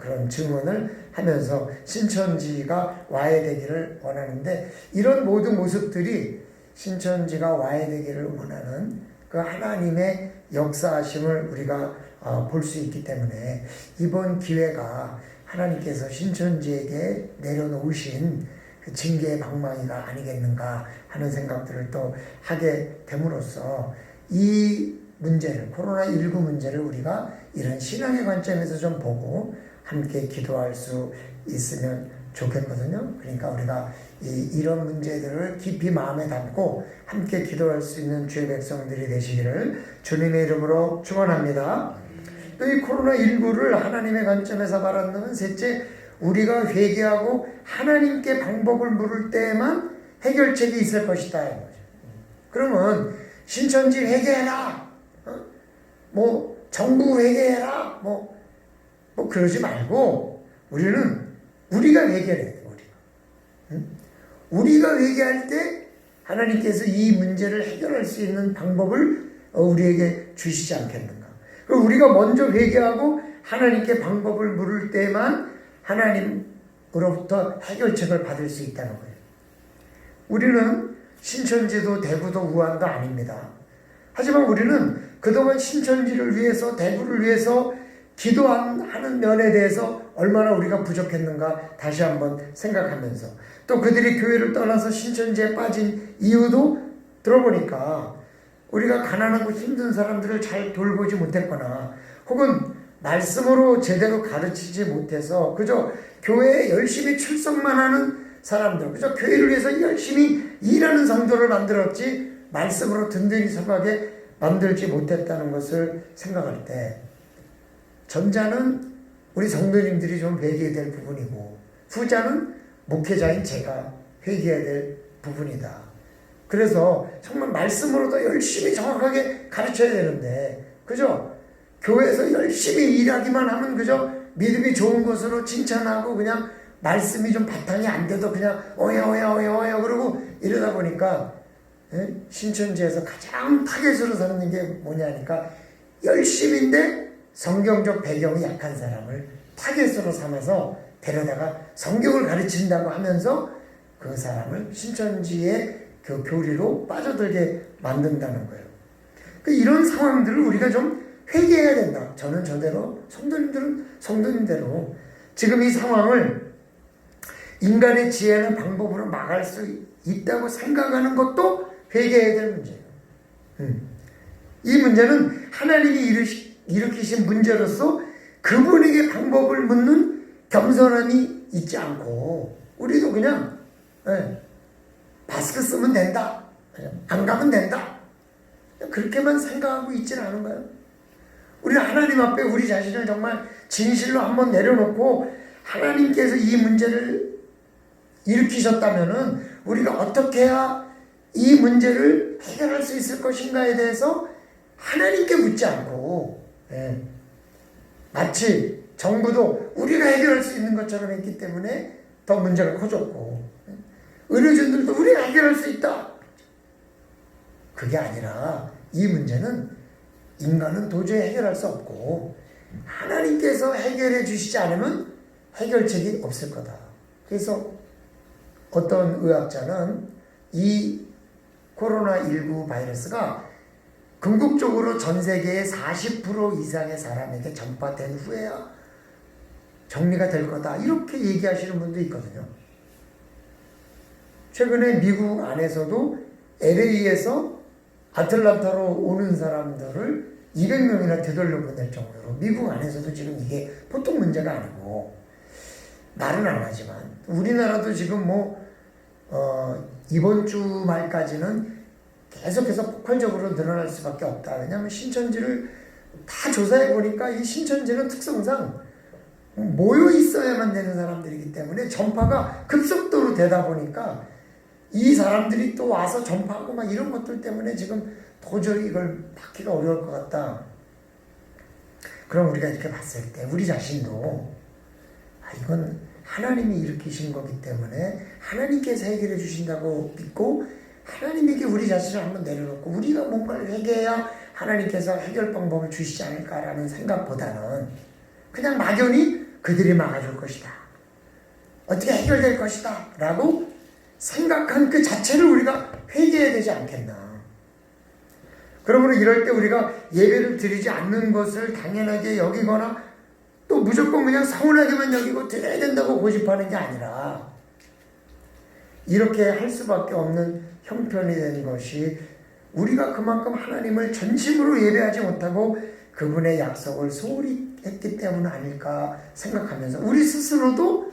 그런 증언을 하면서 신천지가 와해되기를 원하는데, 이런 모든 모습들이 신천지가 와해되기를 원하는 그 하나님의 역사하심을 우리가 볼 수 있기 때문에 이번 기회가 하나님께서 신천지에게 내려놓으신 그 징계의 방망이가 아니겠는가 하는 생각들을 또 하게 됨으로써 이 문제를, 코로나19 문제를 우리가 이런 신앙의 관점에서 좀 보고 함께 기도할 수 있으면 좋겠거든요. 그러니까 우리가 이런 문제들을 깊이 마음에 담고 함께 기도할 수 있는 주의 백성들이 되시기를 주님의 이름으로 축원합니다. 또 이 코로나19를 하나님의 관점에서 바라보면 셋째, 우리가 회개하고 하나님께 방법을 물을 때에만 해결책이 있을 것이다. 그러면 신천지 회개해라, 뭐 정부 회개해라, 뭐 그러지 말고 우리가 회개해야 돼. 우리가 회개할 때 하나님께서 이 문제를 해결할 수 있는 방법을 우리에게 주시지 않겠는가. 그럼 우리가 먼저 회개하고 하나님께 방법을 물을 때만 하나님으로부터 해결책을 받을 수 있다는 거예요. 우리는 신천지도 대구도 우한도 아닙니다. 하지만 우리는 그동안 신천지를 위해서 대구를 위해서 기도하는 면에 대해서 얼마나 우리가 부족했는가 다시 한번 생각하면서, 또 그들이 교회를 떠나서 신천지에 빠진 이유도 들어보니까 우리가 가난하고 힘든 사람들을 잘 돌보지 못했거나 혹은 말씀으로 제대로 가르치지 못해서 그저 교회에 열심히 출석만 하는 사람들, 그저 교회를 위해서 열심히 일하는 성도를 만들었지 말씀으로 든든히 서가게 만들지 못했다는 것을 생각할 때, 전자는 우리 성도님들이 좀 회개해야 될 부분이고 후자는 목회자인 제가 회개해야 될 부분이다. 그래서 정말 말씀으로 더 열심히 정확하게 가르쳐야 되는데 그죠? 교회에서 열심히 일하기만 하면 그저 믿음이 좋은 것으로 칭찬하고 그냥 말씀이 좀 바탕이 안 돼도 그냥 어야 그러고 이러다 보니까 신천지에서 가장 타겟으로 삼는 게 뭐냐니까 열심인데 성경적 배경이 약한 사람을 타겟으로 삼아서 데려다가 성경을 가르친다고 하면서 그 사람을 신천지의 그 교리로 빠져들게 만든다는 거예요. 이런 상황들을 우리가 좀 회개해야 된다. 저는 저대로, 성도님들은 성도님대로 지금 이 상황을 인간의 지혜는 방법으로 막을 수 있다고 생각하는 것도 회개해야 될 문제예요. 이 문제는 하나님이 일으키신 문제로서 그분에게 방법을 묻는 겸손함이 있지 않고 우리도 그냥 마스크 쓰면 된다, 안 가면 된다, 그렇게만 생각하고 있지는 않은가요? 우리는 하나님 앞에 우리 자신을 정말 진실로 한번 내려놓고 하나님께서 이 문제를 일으키셨다면은 우리가 어떻게 해야 이 문제를 해결할 수 있을 것인가에 대해서 하나님께 묻지 않고 마치 정부도 우리가 해결할 수 있는 것처럼 했기 때문에 더 문제가 커졌고 의료진들도 우리가 해결할 수 있다. 그게 아니라 이 문제는 인간은 도저히 해결할 수 없고 하나님께서 해결해 주시지 않으면 해결책이 없을 거다. 그래서 어떤 의학자는 이 코로나19 바이러스가 궁극적으로 전 세계의 40% 이상의 사람에게 전파된 후에야 정리가 될 거다, 이렇게 얘기하시는 분도 있거든요. 최근에 미국 안에서도 LA에서 아틀란타로 오는 사람들을 200명이나 되돌려 보낼 정도로 미국 안에서도 지금 이게 보통 문제가 아니고, 말은 안 하지만 우리나라도 지금 이번 주 말까지는 계속해서 폭발적으로 늘어날 수밖에 없다. 왜냐하면 신천지를 다 조사해 보니까 이 신천지는 특성상 모여 있어야만 되는 사람들이기 때문에 전파가 급속도로 되다 보니까 이 사람들이 또 와서 전파하고 막 이런 것들 때문에 지금 도저히 이걸 막기가 어려울 것 같다. 그럼 우리가 이렇게 봤을 때 우리 자신도 이건 하나님이 일으키신 거기 때문에 하나님께서 해결해 주신다고 믿고 하나님에게 우리 자신을 한번 내려놓고 우리가 뭔가를 회개해야 하나님께서 해결 방법을 주시지 않을까라는 생각보다는 그냥 막연히 그들이 막아줄 것이다, 어떻게 해결될 것이다 라고 생각한 그 자체를 우리가 회개해야 되지 않겠나. 그러므로 이럴 때 우리가 예배를 드리지 않는 것을 당연하게 여기거나 또 무조건 그냥 서운하게만 여기고 드려야 된다고 고집하는 게 아니라 이렇게 할 수밖에 없는 형편이 된 것이 우리가 그만큼 하나님을 전심으로 예배하지 못하고 그분의 약속을 소홀히 했기 때문 아닐까 생각하면서 우리 스스로도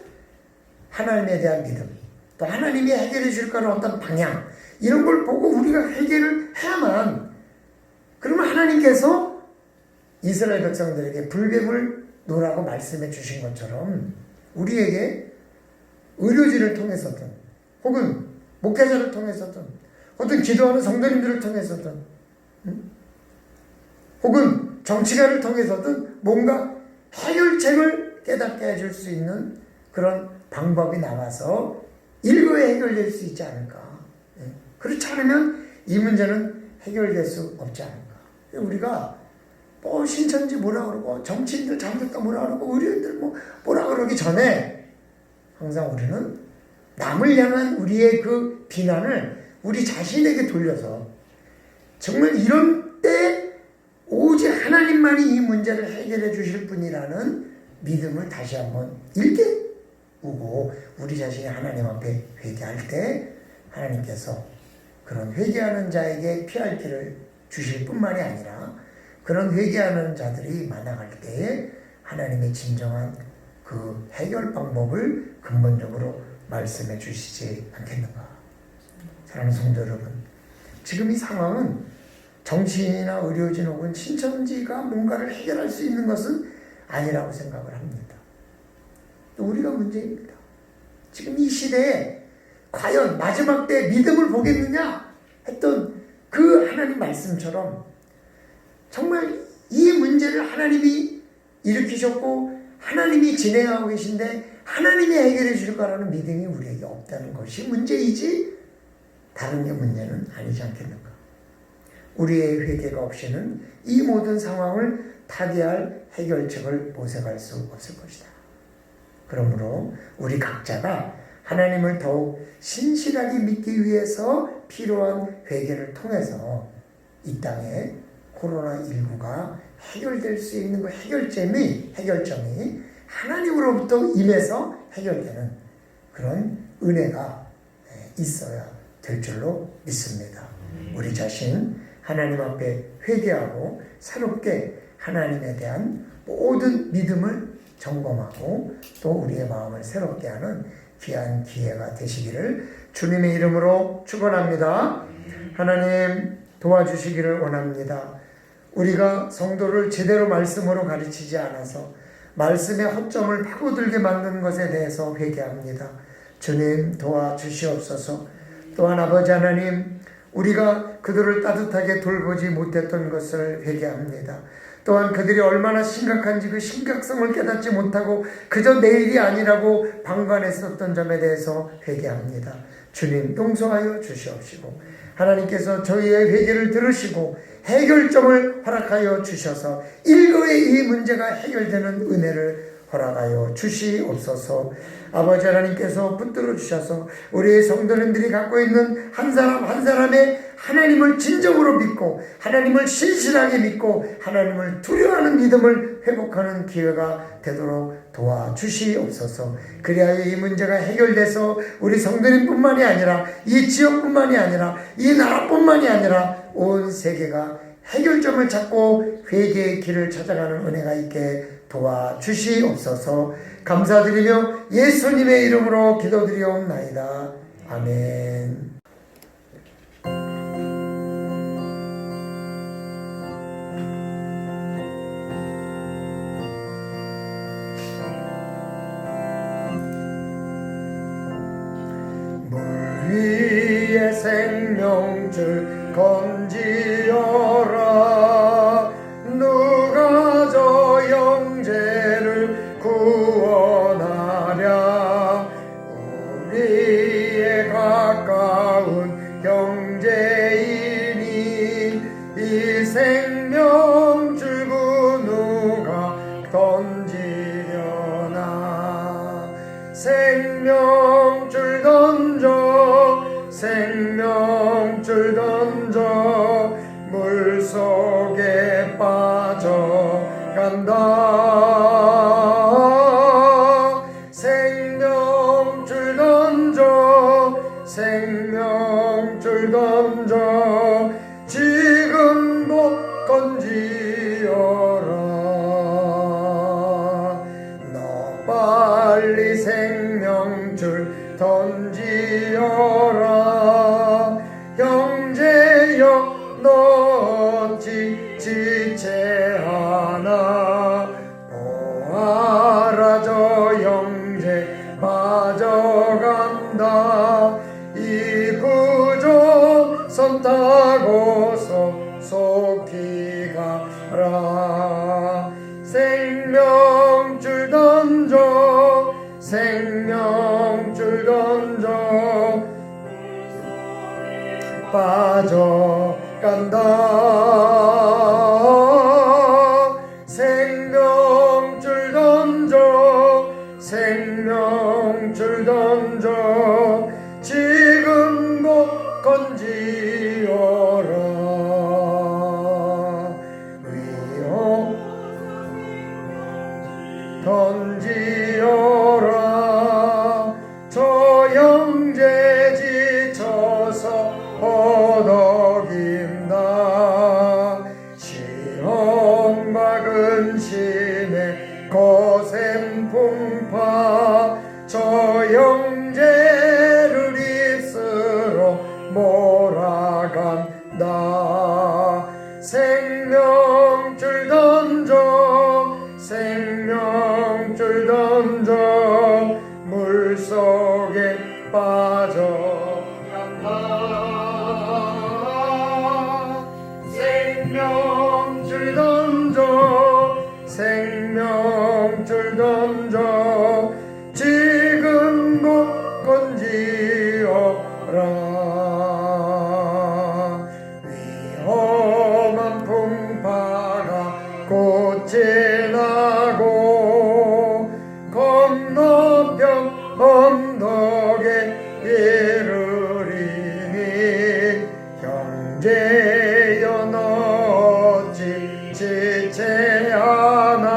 하나님에 대한 믿음, 또 하나님이 해결해 줄 거는 어떤 방향, 이런 걸 보고 우리가 해결을 해야만, 그러면 하나님께서 이스라엘 백성들에게 불뱀을 놓으라고 말씀해 주신 것처럼 우리에게 의료진을 통해서든 혹은 목회자를 통해서든 어떤 기도하는 성도님들을 통해서든 혹은 정치가를 통해서든 뭔가 해결책을 깨닫게 해줄 수 있는 그런 방법이 나와서 일거에 해결될 수 있지 않을까. 그렇지 않으면 이 문제는 해결될 수 없지 않을까. 우리가 뭐 신천지 뭐라 그러고 정치인들 잘못했다 뭐라 그러고 의료인들 뭐라 그러기 전에 항상 우리는 남을 향한 우리의 그 비난을 우리 자신에게 돌려서 정말 이런 때 오직 하나님만이 이 문제를 해결해 주실 분이라는 믿음을 다시 한번 일깨우고 우리 자신이 하나님 앞에 회개할 때 하나님께서 그런 회개하는 자에게 피할 길을 주실 뿐만이 아니라 그런 회개하는 자들이 많아갈 때에 하나님의 진정한 그 해결 방법을 근본적으로 말씀해 주시지 않겠는가. 사랑하는 성도 여러분, 지금 이 상황은 정치인이나 의료진 혹은 신천지가 뭔가를 해결할 수 있는 것은 아니라고 생각을 합니다. 또 우리가 문제입니다. 지금 이 시대에 과연 마지막 때 믿음을 보겠느냐 했던 그 하나님 말씀처럼 정말 이 문제를 하나님이 일으키셨고 하나님이 진행하고 계신데 하나님이 해결해 줄 거라는 믿음이 우리에게 없다는 것이 문제이지 다른 게 문제는 아니지 않겠는가. 우리의 회개가 없이는 이 모든 상황을 타개할 해결책을 모색할 수 없을 것이다. 그러므로 우리 각자가 하나님을 더욱 신실하게 믿기 위해서 필요한 회개를 통해서 이 땅에 코로나19가 해결될 수 있는 그 해결점이 하나님으로부터 임해서 해결되는 그런 은혜가 있어야 될 줄로 믿습니다. 우리 자신 하나님 앞에 회개하고 새롭게 하나님에 대한 모든 믿음을 점검하고 또 우리의 마음을 새롭게 하는 귀한 기회가 되시기를 주님의 이름으로 축원합니다. 하나님 도와주시기를 원합니다. 우리가 성도를 제대로 말씀으로 가르치지 않아서 말씀의 허점을 파고들게 만든 것에 대해서 회개합니다. 주님 도와주시옵소서. 또한 아버지 하나님, 우리가 그들을 따뜻하게 돌보지 못했던 것을 회개합니다. 또한 그들이 얼마나 심각한지 그 심각성을 깨닫지 못하고 그저 내일이 아니라고 방관했었던 점에 대해서 회개합니다. 주님 용서하여 주시옵시고 하나님께서 저희의 회개를 들으시고 해결점을 허락하여 주셔서 일거에 이 문제가 해결되는 은혜를 허락하여 주시옵소서. 아버지 하나님께서 붙들어 주셔서 우리의 성도님들이 갖고 있는 한 사람 한 사람의 하나님을 진정으로 믿고 하나님을 신실하게 믿고 하나님을 두려워하는 믿음을 회복하는 기회가 되도록 도와주시옵소서. 그리하여 이 문제가 해결돼서 우리 성도님뿐만이 아니라 이 지역뿐만이 아니라 이 나라뿐만이 아니라 온 세계가 해결점을 찾고 회개의 길을 찾아가는 은혜가 있게 도와주시옵소서. 감사드리며 예수님의 이름으로 기도드리옵나이다. 아멘. 물 위에 생명줄 건지어라. 누가 저 영재를 구원하랴. 우리의 가까운 형제이니 이 생명줄 누가 던지려나. 생명줄 던져 생명줄 던져 물속에 빠져간다. 생명줄 던져 생명줄 던져 지금도 건지어라. 너 빨리 생명줄 던지어라. 형제여 너 어찌 지체하나. 보아라 저 형제 빠져간다. 이 구조선 타고서 속히 가라. 생명줄 던져 생명줄 던져 빠져간다. 생명줄 던져 생명줄 던져 지금 곧 건지어라. 위로 던지어라. 저 형제 지쳐서 허덕임다. 시험과 근심에 거센 풍파 저 형제를 입스러 몰아간다. 생명줄 던져 생명줄 던져 물속에 빠져간다. 생명줄 던져 생명줄 던져 지금 곧 건지어라. 위험한 풍파가 곧 지나고 건너편 언덕에 이르리니. 형제여 너 어찌 지체하나.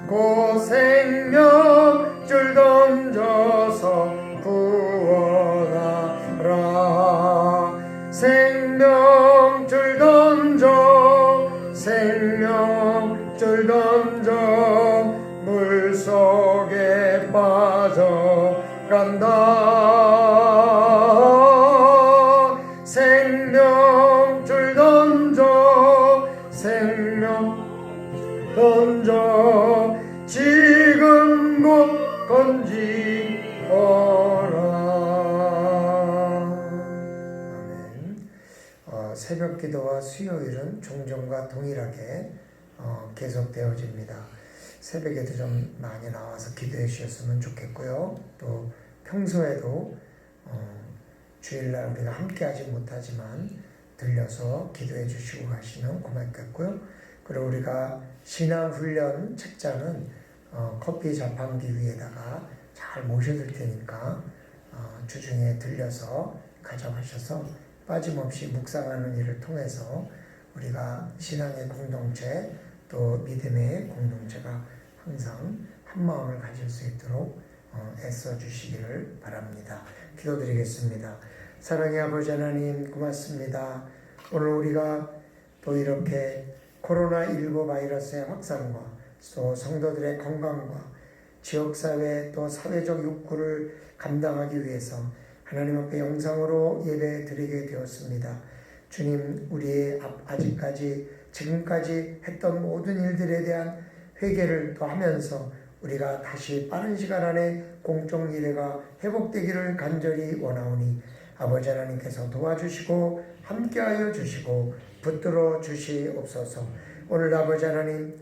곧 생명줄 던져서 구원하라. 생명줄 던져 생명줄 던져 물속에 빠져간다. 생명줄 던져 생명 던져 지금 곧 건지어라. 아멘. 새벽 기도와 수요일은 종전과 동일하게 계속되어집니다. 새벽에도 좀 많이 나와서 기도해 주셨으면 좋겠고요. 또 평소에도 주일날 우리가 함께 하지 못하지만 들려서 기도해 주시고 가시면 고맙겠고요. 그리고 우리가 신앙훈련 책자는 커피 자판기 위에다가 잘 모셔둘 테니까 주중에 들려서 가져가셔서 빠짐없이 묵상하는 일을 통해서 우리가 신앙의 공동체 또 믿음의 공동체가 항상 한 마음을 가질 수 있도록 애써 주시기를 바랍니다. 기도드리겠습니다. 사랑의 아버지 하나님 고맙습니다. 오늘 우리가 또 이렇게 코로나19 바이러스의 확산과 또 성도들의 건강과 지역사회 또 사회적 욕구를 감당하기 위해서 하나님 앞에 영상으로 예배 드리게 되었습니다. 주님, 우리의 아직까지 지금까지 했던 모든 일들에 대한 회개를 또 하면서 우리가 다시 빠른 시간 안에 공적 예배가 회복되기를 간절히 원하오니 아버지 하나님께서 도와주시고 함께하여 주시고 붙들어 주시옵소서. 오늘 아버지 하나님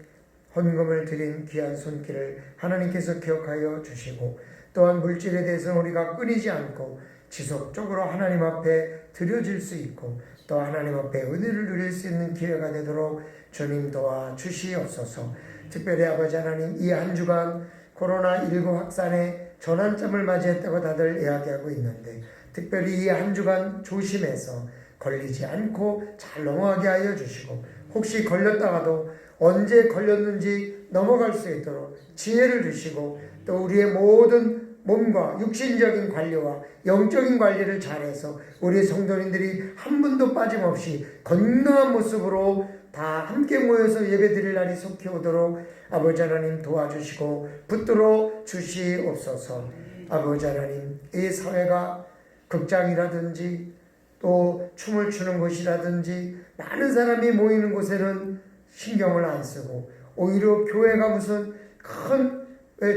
헌금을 드린 귀한 손길을 하나님께서 기억하여 주시고 또한 물질에 대해서 우리가 끊이지 않고 지속적으로 하나님 앞에 드려질 수 있고 또 하나님 앞에 은혜를 누릴 수 있는 기회가 되도록 주님 도와주시옵소서. 특별히 아버지 하나님 이 한 주간 코로나19 확산의 전환점을 맞이했다고 다들 이야기하고 있는데 특별히 이 한 주간 조심해서 걸리지 않고 잘 넘어가게 하여 주시고 혹시 걸렸다가도 언제 걸렸는지 넘어갈 수 있도록 지혜를 주시고 또 우리의 모든 몸과 육신적인 관리와 영적인 관리를 잘해서 우리 성도님들이 한 분도 빠짐없이 건강한 모습으로 다 함께 모여서 예배드릴 날이 속히 오도록 아버지 하나님 도와주시고 붙들어 주시옵소서. 아버지 하나님, 이 사회가 극장이라든지 또 춤을 추는 곳이라든지 많은 사람이 모이는 곳에는 신경을 안 쓰고 오히려 교회가 무슨 큰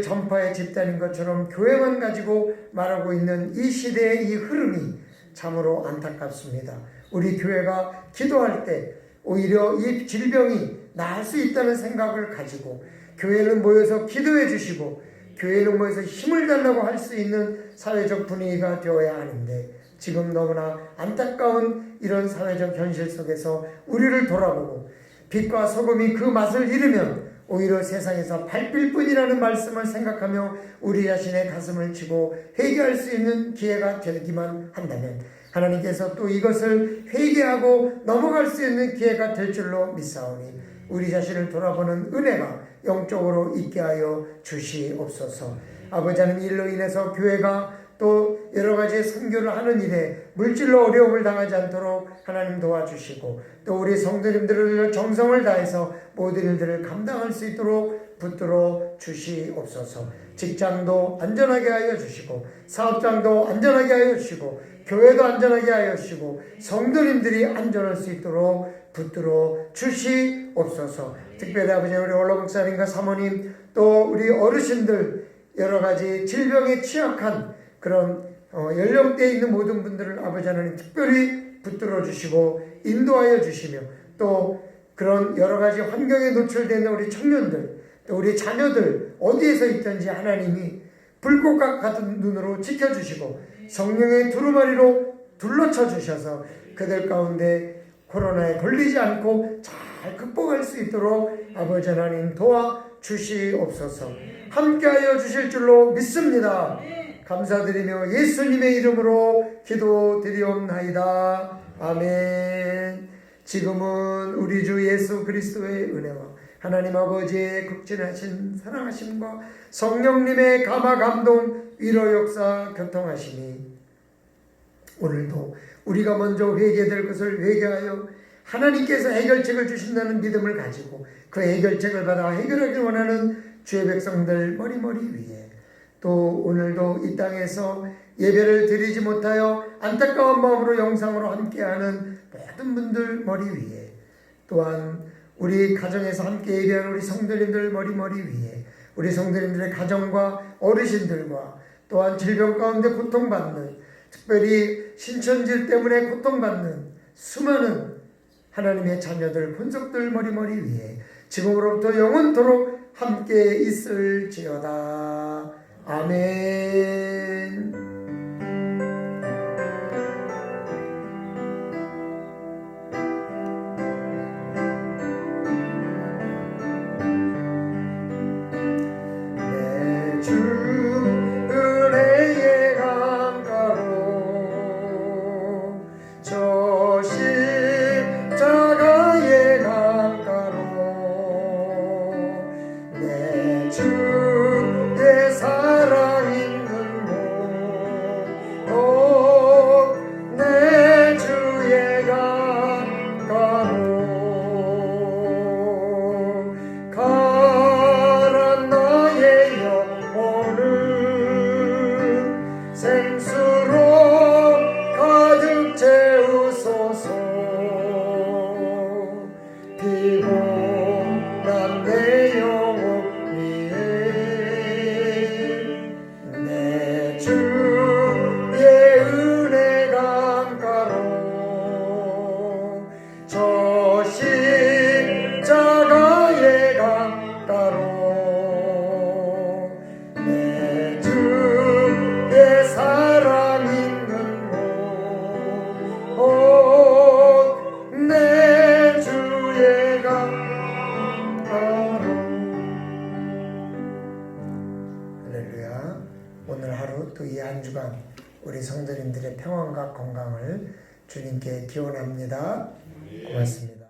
전파의 집단인 것처럼 교회만 가지고 말하고 있는 이 시대의 이 흐름이 참으로 안타깝습니다. 우리 교회가 기도할 때 오히려 이 질병이 나을 수 있다는 생각을 가지고 교회는 모여서 기도해 주시고 교회는 모여서 힘을 달라고 할 수 있는 사회적 분위기가 되어야 하는데 지금 너무나 안타까운 이런 사회적 현실 속에서 우리를 돌아보고 빛과 소금이 그 맛을 잃으면 오히려 세상에서 밟힐 뿐이라는 말씀을 생각하며 우리 자신의 가슴을 치고 회개할 수 있는 기회가 되기만 한다면 하나님께서 또 이것을 회개하고 넘어갈 수 있는 기회가 될 줄로 믿사오니 우리 자신을 돌아보는 은혜가 영적으로 있게 하여 주시옵소서. 아버지 하나님, 일로 인해서 교회가 또 여러 가지 선교를 하는 일에 물질로 어려움을 당하지 않도록 하나님 도와주시고 또 우리 성도님들을 정성을 다해서 모든 일들을 감당할 수 있도록 붙들어 주시옵소서. 직장도 안전하게 하여 주시고 사업장도 안전하게 하여 주시고 교회도 안전하게 하여 주시고 성도님들이 안전할 수 있도록 붙들어 주시옵소서. 특별히 아버지 우리 올로 목사님과 사모님 또 우리 어르신들 여러 가지 질병에 취약한 그런 연령대에 있는 모든 분들을 아버지 하나님 특별히 붙들어 주시고 인도하여 주시며 또 그런 여러 가지 환경에 노출되는 우리 청년들 또 우리 자녀들 어디에서 있든지 하나님이 불꽃과 같은 눈으로 지켜주시고 성령의 두루마리로 둘러쳐 주셔서 그들 가운데 코로나에 걸리지 않고 잘 극복할 수 있도록 아버지 하나님 도와주시옵소서. 함께하여 주실 줄로 믿습니다. 감사드리며 예수님의 이름으로 기도드리옵나이다. 아멘. 지금은 우리 주 예수 그리스도의 은혜와 하나님 아버지의 극진하신 사랑하심과 성령님의 감화 감동 위로 역사 교통하심이 오늘도 우리가 먼저 회개될 것을 회개하여 하나님께서 해결책을 주신다는 믿음을 가지고 그 해결책을 받아 해결하길 원하는 주의 백성들 머리머리 위에 또 오늘도 이 땅에서 예배를 드리지 못하여 안타까운 마음으로 영상으로 함께하는 모든 분들 머리 위에 또한 우리 가정에서 함께 예배하는 우리 성도님들 머리 위에 우리 성도님들의 가정과 어르신들과 또한 질병 가운데 고통받는 특별히 신천질 때문에 고통받는 수많은 하나님의 자녀들 혼속들 머리 위에 지금으로부터 영원토록 함께 있을지어다. 아멘. 오늘 하루 또 이 한 주간 우리 성도님들의 평안과 건강을 주님께 기원합니다. 고맙습니다.